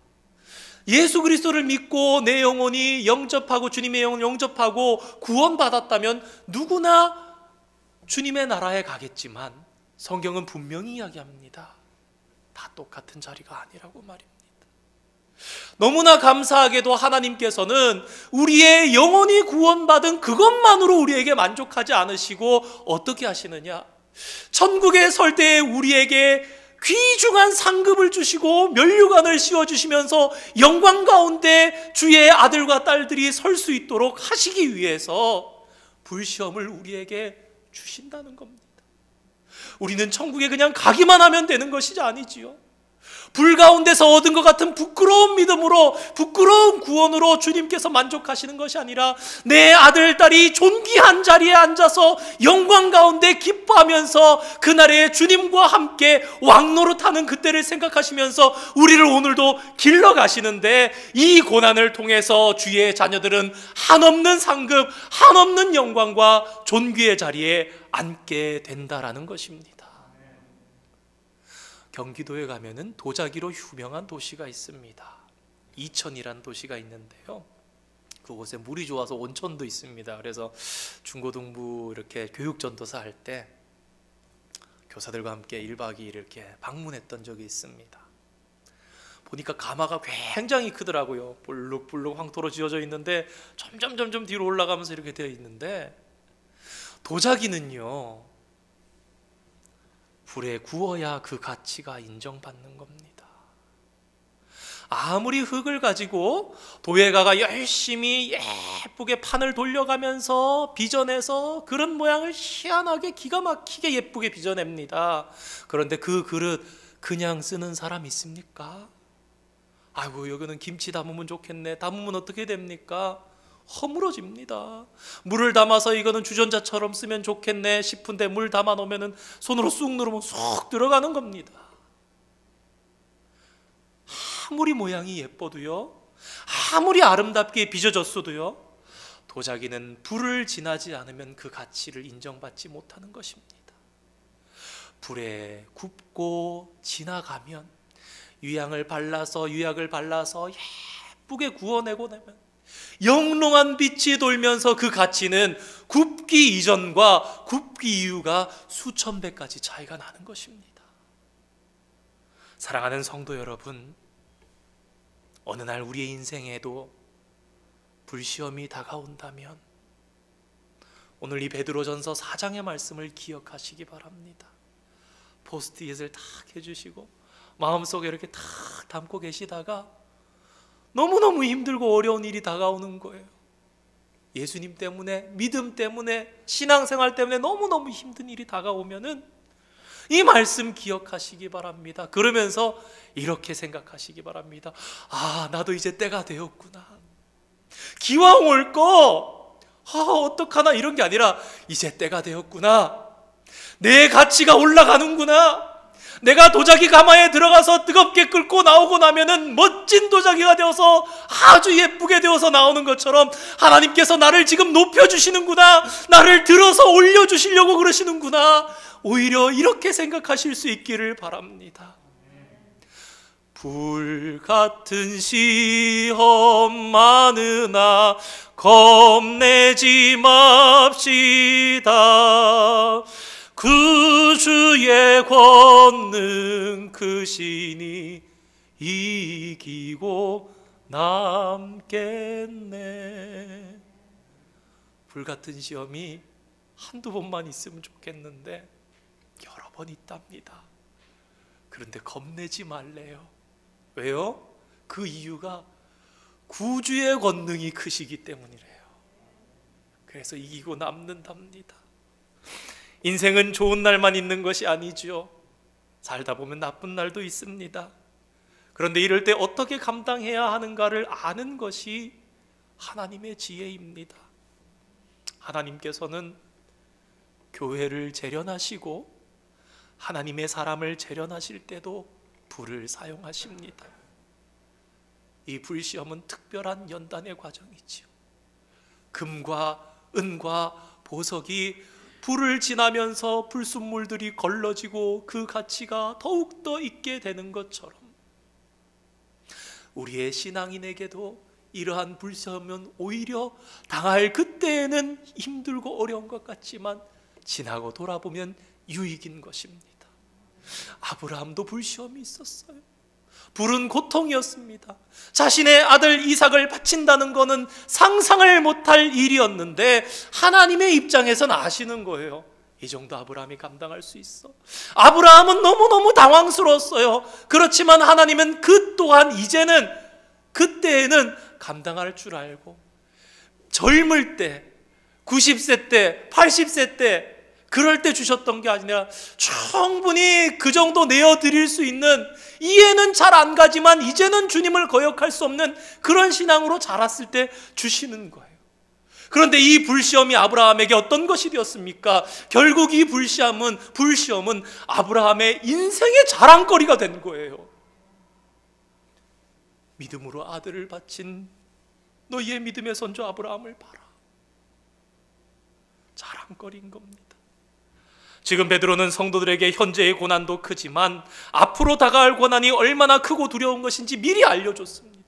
예수 그리스도를 믿고 내 영혼이 영접하고 주님의 영혼을 영접하고 구원받았다면 누구나 주님의 나라에 가겠지만 성경은 분명히 이야기합니다. 다 똑같은 자리가 아니라고 말입니다. 너무나 감사하게도 하나님께서는 우리의 영혼이 구원받은 그것만으로 우리에게 만족하지 않으시고 어떻게 하시느냐? 천국에 설 때에 우리에게 귀중한 상급을 주시고 면류관을 씌워주시면서 영광 가운데 주의 아들과 딸들이 설 수 있도록 하시기 위해서 불시험을 우리에게 주신다는 겁니다. 우리는 천국에 그냥 가기만 하면 되는 것이 아니지요. 불 가운데서 얻은 것 같은 부끄러운 믿음으로, 부끄러운 구원으로 주님께서 만족하시는 것이 아니라 내 아들, 딸이 존귀한 자리에 앉아서 영광 가운데 기뻐하면서 그날에 주님과 함께 왕노릇하는 그때를 생각하시면서 우리를 오늘도 길러가시는데, 이 고난을 통해서 주의 자녀들은 한없는 상급, 한없는 영광과 존귀의 자리에 앉게 된다라는 것입니다. 경기도에 가면은 도자기로 유명한 도시가 있습니다. 이천이라는 도시가 있는데요, 그곳에 물이 좋아서 온천도 있습니다. 그래서 중고등부 이렇게 교육전도사 할 때 교사들과 함께 1박 2일 이렇게 방문했던 적이 있습니다. 보니까 가마가 굉장히 크더라고요. 볼록볼록 황토로 지어져 있는데 점점 뒤로 올라가면서 이렇게 되어 있는데, 도자기는요 불에 구워야 그 가치가 인정받는 겁니다. 아무리 흙을 가지고 도예가가 열심히 예쁘게 판을 돌려가면서 빚어내서 그릇 모양을 희한하게 기가 막히게 예쁘게 빚어냅니다. 그런데 그 그릇 그냥 쓰는 사람 있습니까? 아이고, 여기는 김치 담으면 좋겠네. 담으면 어떻게 됩니까? 허물어집니다. 물을 담아서 이거는 주전자처럼 쓰면 좋겠네 싶은데 물 담아 놓으면 손으로 쑥 누르면 쏙 들어가는 겁니다. 아무리 모양이 예뻐도요, 아무리 아름답게 빚어졌어도요, 도자기는 불을 지나지 않으면 그 가치를 인정받지 못하는 것입니다. 불에 굽고 지나가면 유약을 발라서 예쁘게 구워내고 나면 영롱한 빛이 돌면서 그 가치는 굽기 이전과 굽기 이후가 수천 배까지 차이가 나는 것입니다. 사랑하는 성도 여러분, 어느 날 우리의 인생에도 불시험이 다가온다면 오늘 이 베드로전서 4장의 말씀을 기억하시기 바랍니다. 포스트잇을 탁 해주시고 마음속에 이렇게 탁 담고 계시다가 너무너무 힘들고 어려운 일이 다가오는 거예요. 예수님 때문에, 믿음 때문에, 신앙생활 때문에 너무너무 힘든 일이 다가오면은 이 말씀 기억하시기 바랍니다. 그러면서 이렇게 생각하시기 바랍니다. 아, 나도 이제 때가 되었구나. 기왕 올 거 어떡하나 이런 게 아니라 이제 때가 되었구나. 내 가치가 올라가는구나. 내가 도자기 가마에 들어가서 뜨겁게 끓고 나오고 나면은 멋진 도자기가 되어서 아주 예쁘게 되어서 나오는 것처럼 하나님께서 나를 지금 높여주시는구나, 나를 들어서 올려주시려고 그러시는구나, 오히려 이렇게 생각하실 수 있기를 바랍니다. 불같은 시험 많으나 겁내지 맙시다. 그 주의 권능 크시니 이기고 남겠네. 불같은 시험이 한두 번만 있으면 좋겠는데 여러 번 있답니다. 그런데 겁내지 말래요. 왜요? 그 이유가 구주의 권능이 크시기 때문이래요. 그래서 이기고 남는답니다. 인생은 좋은 날만 있는 것이 아니죠. 살다 보면 나쁜 날도 있습니다. 그런데 이럴 때 어떻게 감당해야 하는가를 아는 것이 하나님의 지혜입니다. 하나님께서는 교회를 재련하시고 하나님의 사람을 재련하실 때도 불을 사용하십니다. 이 불시험은 특별한 연단의 과정이지요. 금과 은과 보석이 불을 지나면서 불순물들이 걸러지고 그 가치가 더욱더 있게 되는 것처럼 우리의 신앙인에게도 이러한 불시험은 오히려 당할 그때에는 힘들고 어려운 것 같지만 지나고 돌아보면 유익인 것입니다. 아브라함도 불시험이 있었어요. 불은 고통이었습니다. 자신의 아들 이삭을 바친다는 것은 상상을 못할 일이었는데 하나님의 입장에서는 아시는 거예요. 이 정도 아브라함이 감당할 수 있어. 아브라함은 너무너무 당황스러웠어요. 그렇지만 하나님은 그 또한 이제는 그때에는 감당할 줄 알고 젊을 때 90세 때 80세 때 그럴 때 주셨던 게 아니라 충분히 그 정도 내어드릴 수 있는, 이해는 잘 안 가지만 이제는 주님을 거역할 수 없는 그런 신앙으로 자랐을 때 주시는 거예요. 그런데 이 불시험이 아브라함에게 어떤 것이 되었습니까? 결국 이 불시험은 아브라함의 인생의 자랑거리가 된 거예요. 믿음으로 아들을 바친 너희의 믿음의 선조 아브라함을 봐라. 자랑거리인 겁니다. 지금 베드로는 성도들에게 현재의 고난도 크지만 앞으로 다가올 고난이 얼마나 크고 두려운 것인지 미리 알려줬습니다.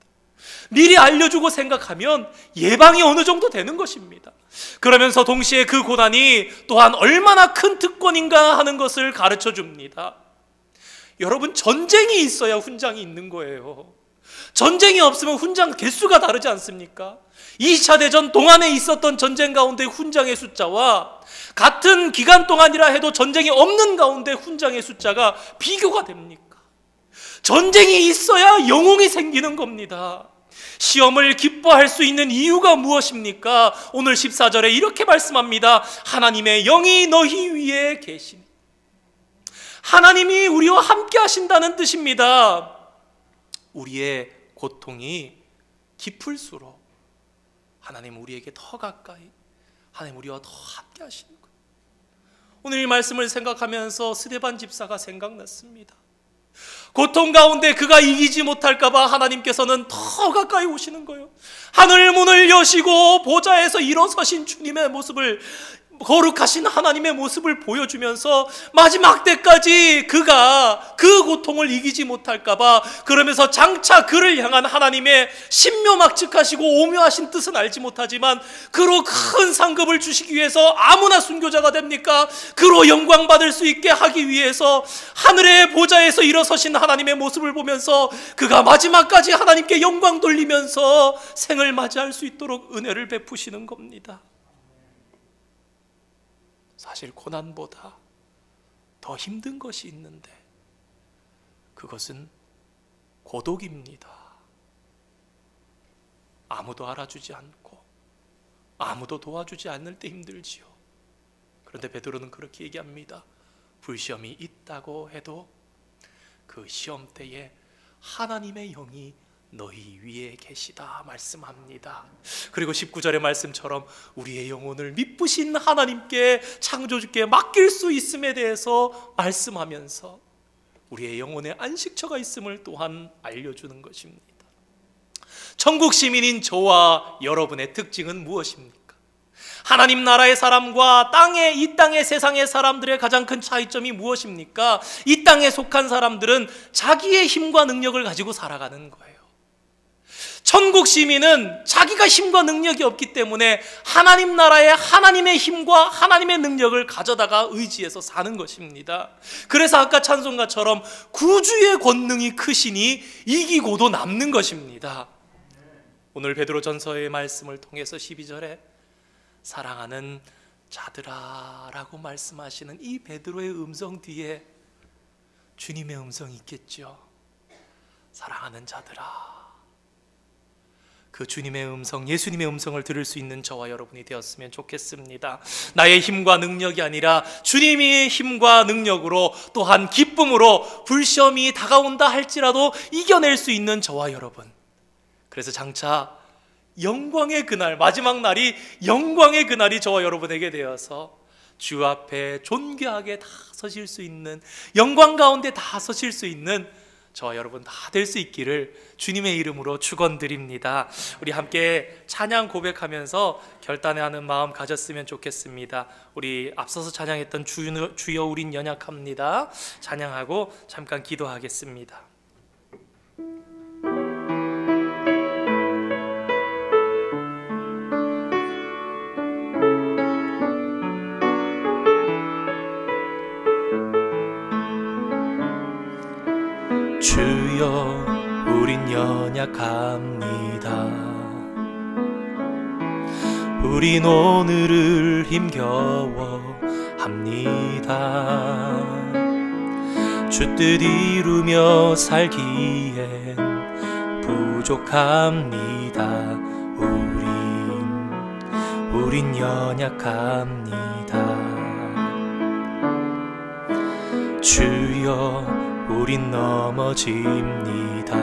미리 알려주고 생각하면 예방이 어느 정도 되는 것입니다. 그러면서 동시에 그 고난이 또한 얼마나 큰 특권인가 하는 것을 가르쳐 줍니다. 여러분, 전쟁이 있어야 훈장이 있는 거예요. 전쟁이 없으면 훈장 개수가 다르지 않습니까? 2차 대전 동안에 있었던 전쟁 가운데 훈장의 숫자와 같은 기간 동안이라 해도 전쟁이 없는 가운데 훈장의 숫자가 비교가 됩니까? 전쟁이 있어야 영웅이 생기는 겁니다. 시험을 기뻐할 수 있는 이유가 무엇입니까? 오늘 14절에 이렇게 말씀합니다. 하나님의 영이 너희 위에 계시니. 하나님이 우리와 함께 하신다는 뜻입니다. 우리의 고통이 깊을수록 하나님 우리에게 더 가까이, 하나님 우리와 더 함께 하시는 거예요. 오늘 이 말씀을 생각하면서 스데반 집사가 생각났습니다. 고통 가운데 그가 이기지 못할까 봐 하나님께서는 더 가까이 오시는 거예요. 하늘 문을 여시고 보좌에서 일어서신 주님의 모습을, 거룩하신 하나님의 모습을 보여주면서 마지막 때까지 그가 그 고통을 이기지 못할까 봐, 그러면서 장차 그를 향한 하나님의 신묘막측하시고 오묘하신 뜻은 알지 못하지만 그로 큰 상급을 주시기 위해서 아무나 순교자가 됩니까? 그로 영광 받을 수 있게 하기 위해서 하늘의 보좌에서 일어서신 하나님의 모습을 보면서 그가 마지막까지 하나님께 영광 돌리면서 생을 맞이할 수 있도록 은혜를 베푸시는 겁니다. 사실 고난보다 더 힘든 것이 있는데 그것은 고독입니다. 아무도 알아주지 않고, 아무도 도와주지 않을 때 힘들지요. 그런데 베드로는 그렇게 얘기합니다. 불시험이 있다고 해도 그 시험 때에 하나님의 영이 너희 위에 계시다 말씀합니다. 그리고 19절의 말씀처럼 우리의 영혼을 미쁘신 하나님께, 창조주께 맡길 수 있음에 대해서 말씀하면서 우리의 영혼에 안식처가 있음을 또한 알려주는 것입니다. 천국 시민인 저와 여러분의 특징은 무엇입니까? 하나님 나라의 사람과 이 땅의 세상의 사람들의 가장 큰 차이점이 무엇입니까? 이 땅에 속한 사람들은 자기의 힘과 능력을 가지고 살아가는 거예요. 천국 시민은 자기가 힘과 능력이 없기 때문에 하나님 나라에 하나님의 힘과 하나님의 능력을 가져다가 의지해서 사는 것입니다. 그래서 아까 찬송가처럼 구주의 권능이 크시니 이기고도 남는 것입니다. 오늘 베드로전서의 말씀을 통해서 12절에 사랑하는 자들아 라고 말씀하시는 이 베드로의 음성 뒤에 주님의 음성이 있겠죠. 사랑하는 자들아. 그 주님의 음성, 예수님의 음성을 들을 수 있는 저와 여러분이 되었으면 좋겠습니다. 나의 힘과 능력이 아니라 주님의 힘과 능력으로, 또한 기쁨으로 불시험이 다가온다 할지라도 이겨낼 수 있는 저와 여러분. 그래서 장차 영광의 그날, 마지막 날이 영광의 그날이 저와 여러분에게 되어서 주 앞에 존귀하게 다 서실 수 있는, 영광 가운데 다 서실 수 있는 저와 여러분 다 될 수 있기를 주님의 이름으로 축원드립니다. 우리 함께 찬양 고백하면서 결단하는 마음 가졌으면 좋겠습니다. 우리 앞서서 찬양했던 주여 우린 연약합니다. 찬양하고 잠깐 기도하겠습니다. 주여 우린 연약합니다. 우린 오늘을 힘겨워합니다. 주 뜻 이루며 살기엔 부족합니다. 우린 연약합니다. 주여 우린 넘어집니다.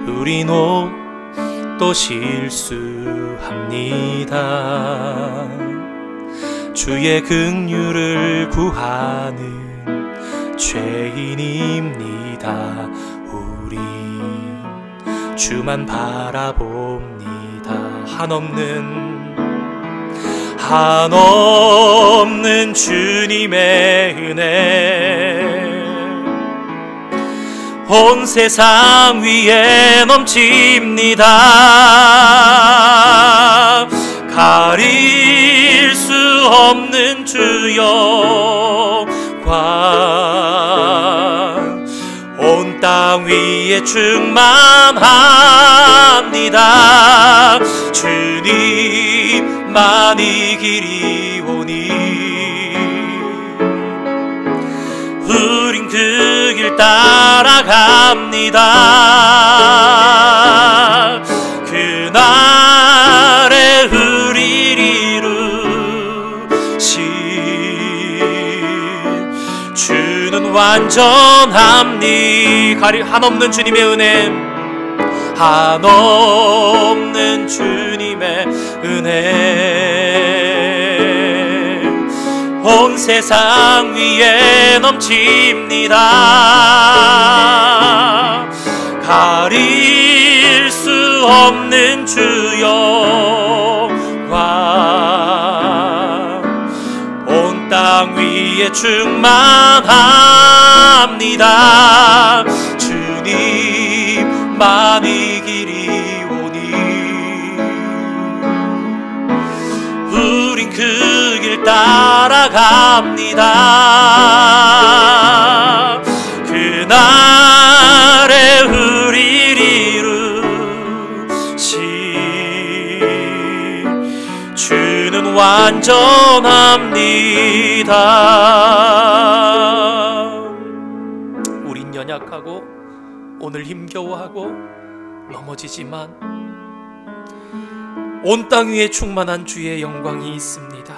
우린 또 실수합니다. 주의 긍휼을 구하는 죄인입니다. 우린 주만 바라봅니다. 한없는 주님의 은혜 온 세상 위에 넘칩니다. 가릴 수 없는 주 영광 온 땅 위에 충만합니다. 주님만이 길이 오니 우린 그 길 따라갑니다. 그날에 우리를 이루신 주는 완전합니다. 한없는 주님의 은혜, 한없는 주님의 은혜 온 세상 위에 넘칩니다. 가릴 수 없는 주 영광 온 땅 위에 충만합니다. 주님만이 길이 오니 우린 그 길 따라갑니다. 그날에 우리를 이루신 주는 완전합니다. 우린 연약하고 오늘 힘겨워하고 넘어지지만 온 땅 위에 충만한 주의 영광이 있습니다.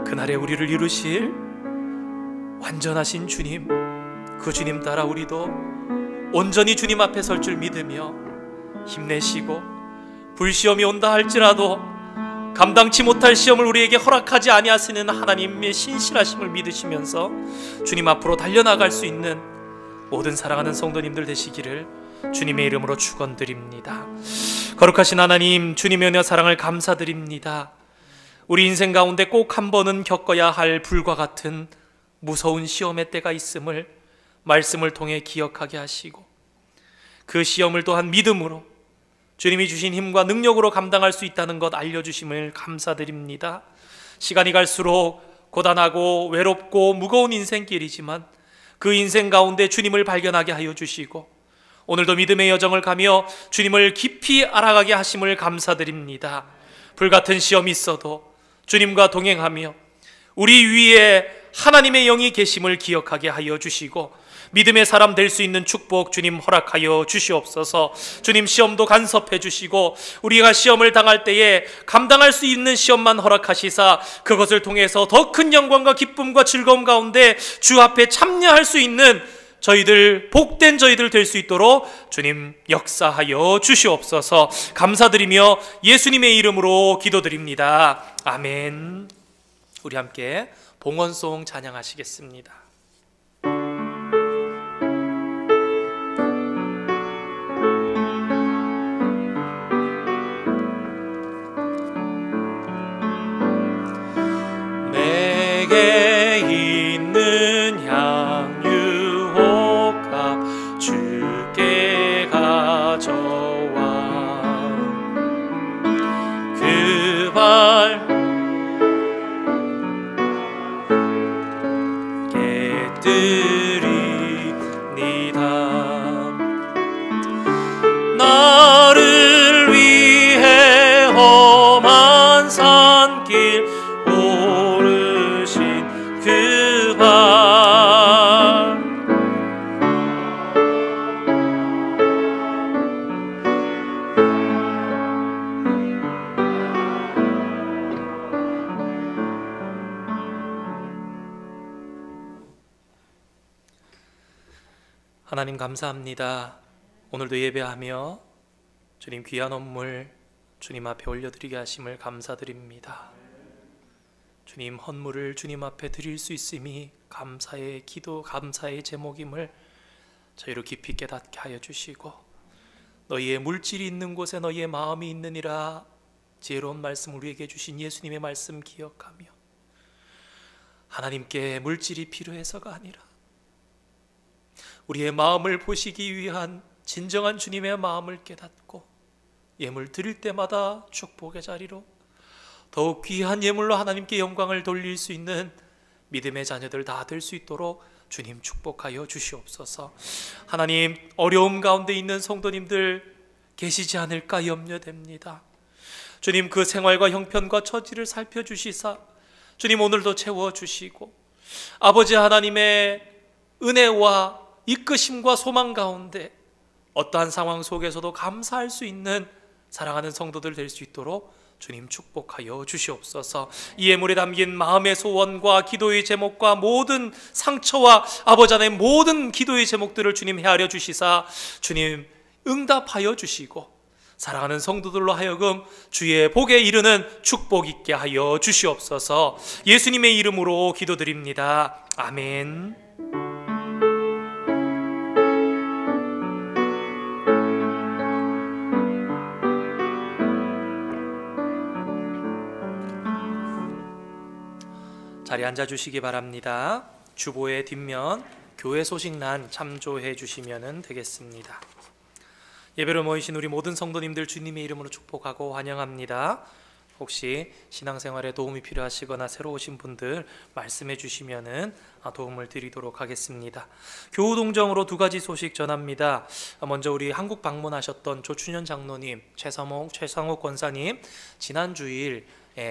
그날에 우리를 이루실 완전하신 주님, 그 주님 따라 우리도 온전히 주님 앞에 설 줄 믿으며 힘내시고, 불시험이 온다 할지라도 감당치 못할 시험을 우리에게 허락하지 아니하시는 하나님의 신실하심을 믿으시면서 주님 앞으로 달려나갈 수 있는 모든 사랑하는 성도님들 되시기를 주님의 이름으로 축원드립니다. 거룩하신 하나님, 주님의 은혜와 사랑을 감사드립니다. 우리 인생 가운데 꼭 한 번은 겪어야 할 불과 같은 무서운 시험의 때가 있음을 말씀을 통해 기억하게 하시고, 그 시험을 또한 믿음으로 주님이 주신 힘과 능력으로 감당할 수 있다는 것 알려주심을 감사드립니다. 시간이 갈수록 고단하고 외롭고 무거운 인생길이지만 그 인생 가운데 주님을 발견하게 하여 주시고, 오늘도 믿음의 여정을 가며 주님을 깊이 알아가게 하심을 감사드립니다. 불같은 시험이 있어도 주님과 동행하며 우리 위에 하나님의 영이 계심을 기억하게 하여 주시고, 믿음의 사람 될 수 있는 축복 주님 허락하여 주시옵소서. 주님, 시험도 간섭해 주시고 우리가 시험을 당할 때에 감당할 수 있는 시험만 허락하시사 그것을 통해서 더 큰 영광과 기쁨과 즐거움 가운데 주 앞에 참여할 수 있는 저희들, 복된 저희들 될 수 있도록 주님 역사하여 주시옵소서. 감사드리며 예수님의 이름으로 기도드립니다. 아멘. 우리 함께 봉헌송 찬양하시겠습니다. 내게 있는 향유옥합 주께 가져와 그 발 깨뜨리니다. 나를 위해 험한 산길 오르신 그 발 하나님 감사합니다. 오늘도 예배하며 주님 귀한 헌물 주님 앞에 올려드리게 하심을 감사드립니다. 주님, 헌물을 주님 앞에 드릴 수 있음이 감사의 기도, 감사의 제목임을 저희로 깊이 깨닫게 하여 주시고, 너희의 물질이 있는 곳에 너희의 마음이 있느니라 지혜로운 말씀 우리에게 주신 예수님의 말씀 기억하며, 하나님께 물질이 필요해서가 아니라 우리의 마음을 보시기 위한 진정한 주님의 마음을 깨닫고 예물 드릴 때마다 축복의 자리로 더욱 귀한 예물로 하나님께 영광을 돌릴 수 있는 믿음의 자녀들 다 될 수 있도록 주님 축복하여 주시옵소서. 하나님, 어려움 가운데 있는 성도님들 계시지 않을까 염려됩니다. 주님, 그 생활과 형편과 처지를 살펴주시사 주님 오늘도 채워주시고, 아버지 하나님의 은혜와 이끄심과 소망 가운데 어떠한 상황 속에서도 감사할 수 있는 사랑하는 성도들 될 수 있도록 주님 축복하여 주시옵소서. 이 예물에 담긴 마음의 소원과 기도의 제목과 모든 상처와 아버지 하나님 모든 기도의 제목들을 주님 헤아려 주시사 주님 응답하여 주시고, 사랑하는 성도들로 하여금 주의 복에 이르는 축복 있게 하여 주시옵소서. 예수님의 이름으로 기도드립니다. 아멘. 자리에 앉아주시기 바랍니다. 주보의 뒷면 교회 소식란 참조해 주시면 되겠습니다. 예배로 모이신 우리 모든 성도님들 주님의 이름으로 축복하고 환영합니다. 혹시 신앙생활에 도움이 필요하시거나 새로 오신 분들 말씀해 주시면 도움을 드리도록 하겠습니다. 교우동정으로 두 가지 소식 전합니다. 먼저 우리 한국 방문하셨던 조춘현 장로님, 최상욱 권사님 지난 주일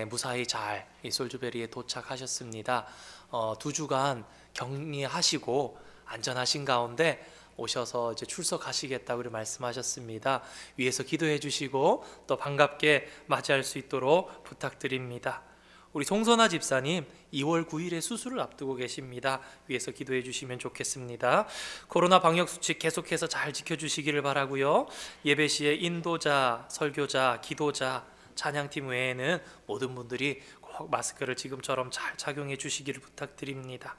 무사히 잘 솔주베리에 도착하셨습니다. 2주간 격리하시고 안전하신 가운데 오셔서 이제 출석하시겠다고 말씀하셨습니다. 위에서 기도해 주시고 또 반갑게 맞이할 수 있도록 부탁드립니다. 우리 송선아 집사님 2월 9일에 수술을 앞두고 계십니다. 위에서 기도해 주시면 좋겠습니다. 코로나 방역 수칙 계속해서 잘 지켜주시기를 바라고요. 예배 시에 인도자, 설교자, 기도자, 찬양팀 외에는 모든 분들이 꼭 마스크를 지금처럼 잘 착용해 주시기를 부탁드립니다.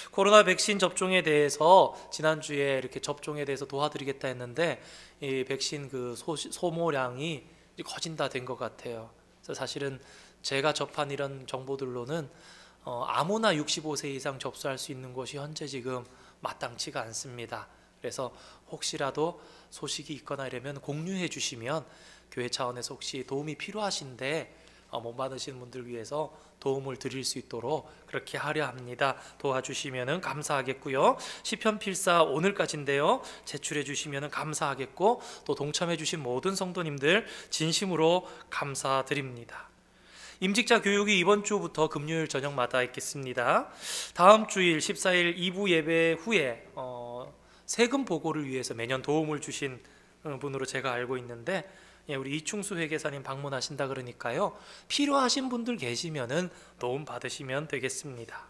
코로나 백신 접종에 대해서 지난주에 이렇게 접종에 대해서 도와드리겠다 했는데 이 백신 그 소모량이 거진 다 된 것 같아요. 그래서 사실은 제가 접한 이런 정보들로는 아무나 65세 이상 접수할 수 있는 곳이 현재 지금 마땅치가 않습니다. 그래서 혹시라도 소식이 있거나 이러면 공유해 주시면 교회 차원에서 혹시 도움이 필요하신데 못 받으시는 분들 위해서 도움을 드릴 수 있도록 그렇게 하려 합니다. 도와주시면 감사하겠고요. 시편 필사 오늘까지인데요. 제출해 주시면 감사하겠고 또 동참해 주신 모든 성도님들 진심으로 감사드립니다. 임직자 교육이 이번 주부터 금요일 저녁마다 있겠습니다. 다음 주일 14일 2부 예배 후에 세금 보고를 위해서 매년 도움을 주신 분으로 제가 알고 있는데 우리 이충수 회계사님 방문하신다 그러니까요. 필요하신 분들 계시면은 도움 받으시면 되겠습니다.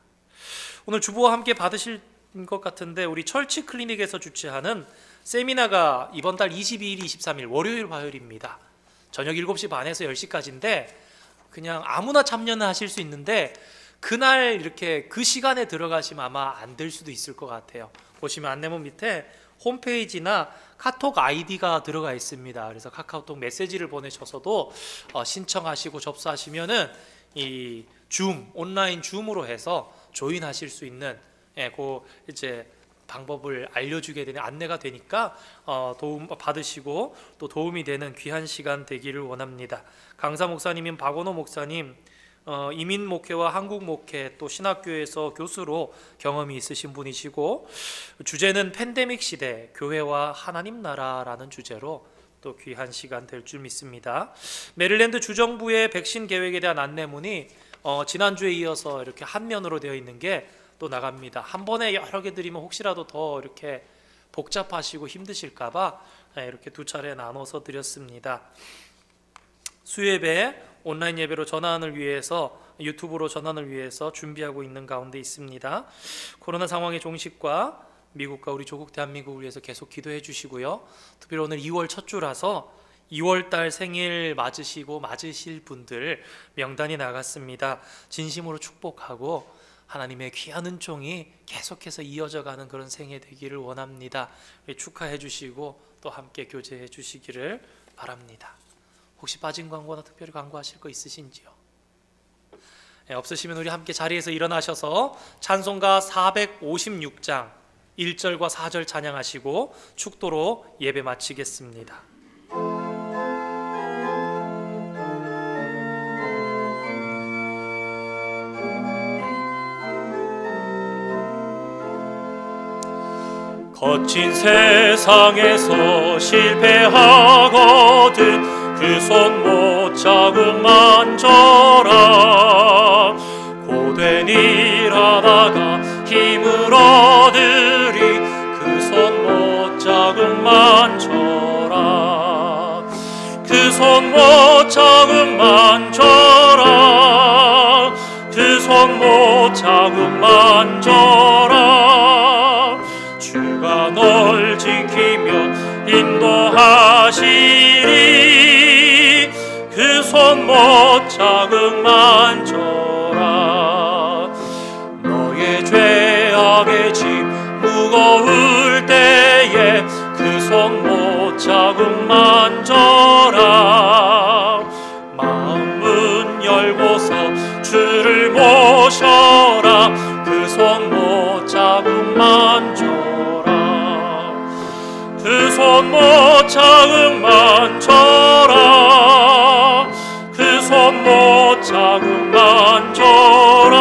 오늘 주보와 함께 받으실 것 같은데 우리 철치 클리닉에서 주최하는 세미나가 이번 달 22일, 23일 월요일, 화요일입니다. 저녁 7시 반에서 10시까지인데 그냥 아무나 참여는 하실 수 있는데 그날 이렇게 그 시간에 들어가시면 아마 안 될 수도 있을 것 같아요. 보시면 안내문 밑에 홈페이지나 카톡 아이디가 들어가 있습니다. 그래서 카카오톡 메시지를 보내셔서도 신청하시고 접수하시면은 이 줌 온라인 줌으로 해서 조인하실 수 있는 그 이제 방법을 알려주게 되는 안내가 되니까 도움 받으시고 또 도움이 되는 귀한 시간 되기를 원합니다. 강사 목사님인 박원호 목사님 이민 목회와 한국 목회 또 신학교에서 교수로 경험이 있으신 분이시고 주제는 팬데믹 시대 교회와 하나님 나라라는 주제로 또 귀한 시간 될 줄 믿습니다. 메릴랜드 주정부의 백신 계획에 대한 안내문이 지난주에 이어서 이렇게 한 면으로 되어 있는 게 또 나갑니다. 한 번에 여러 개 드리면 혹시라도 더 이렇게 복잡하시고 힘드실까봐 이렇게 두 차례 나눠서 드렸습니다. 수예배 온라인 예배로 전환을 위해서 유튜브로 전환을 위해서 준비하고 있는 가운데 있습니다. 코로나 상황의 종식과 미국과 우리 조국 대한민국을 위해서 계속 기도해 주시고요. 특별히 오늘 2월 첫 주라서 2월달 생일 맞으실 분들 명단이 나갔습니다. 진심으로 축복하고 하나님의 귀한 은총이 계속해서 이어져가는 그런 생애 되기를 원합니다. 축하해 주시고 또 함께 교제해 주시기를 바랍니다. 혹시 빠진 광고나 특별히 광고하실 거 있으신지요? 없으시면 우리 함께 자리에서 일어나셔서 찬송가 456장 1절과 4절 찬양하시고 축도로 예배 마치겠습니다. 거친 세상에서 실패하거든 그 손 못 자국 만져라. 고된 일 하다가 힘을 얻으리 그 손 못 자국 만져라. 그 손 못 자국 만져라. 그 손 못 자국 만져라. 주가 널 지키며 인도하시리. 그 손 못 자국 만져라. 너의 죄악의 짐 무거울 때에 그 손 못 자국 만져라. 마음 문 열고서 주를 모셔라. 그 손 못 자국 만져라. 그 손 못 자국 만져라. 그 손 못 자국 만져라.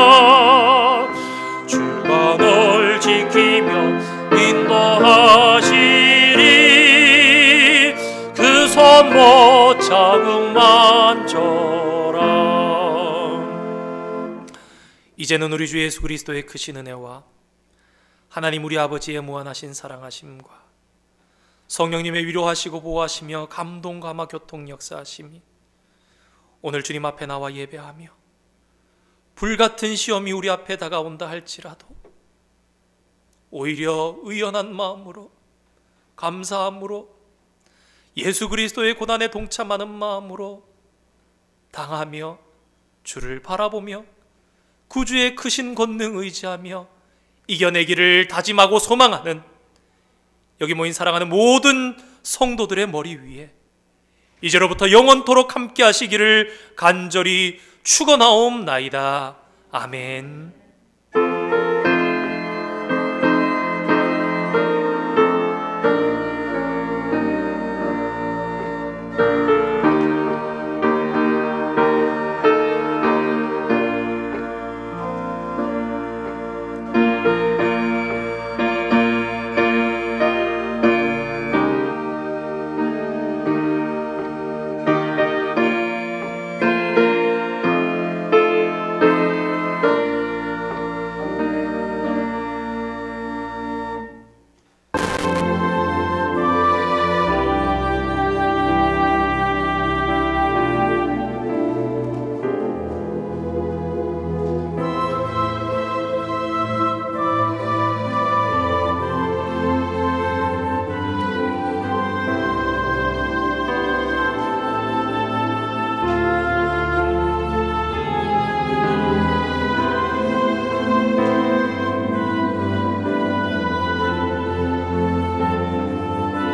주가 널 지키며 인도하시리. 그 손 못 자국 만져라. 이제는 우리 주 예수 그리스도의 크신 은혜와 하나님 우리 아버지의 무한하신 사랑하심과 성령님의 위로하시고 보호하시며 감동 감화 교통 역사하심이 오늘 주님 앞에 나와 예배하며 불같은 시험이 우리 앞에 다가온다 할지라도 오히려 의연한 마음으로 감사함으로 예수 그리스도의 고난에 동참하는 마음으로 당하며 주를 바라보며 구주의 크신 권능 의지하며 이겨내기를 다짐하고 소망하는 여기 모인 사랑하는 모든 성도들의 머리 위에 이제로부터 영원토록 함께 하시기를 간절히 축원하옵나이다. 아멘.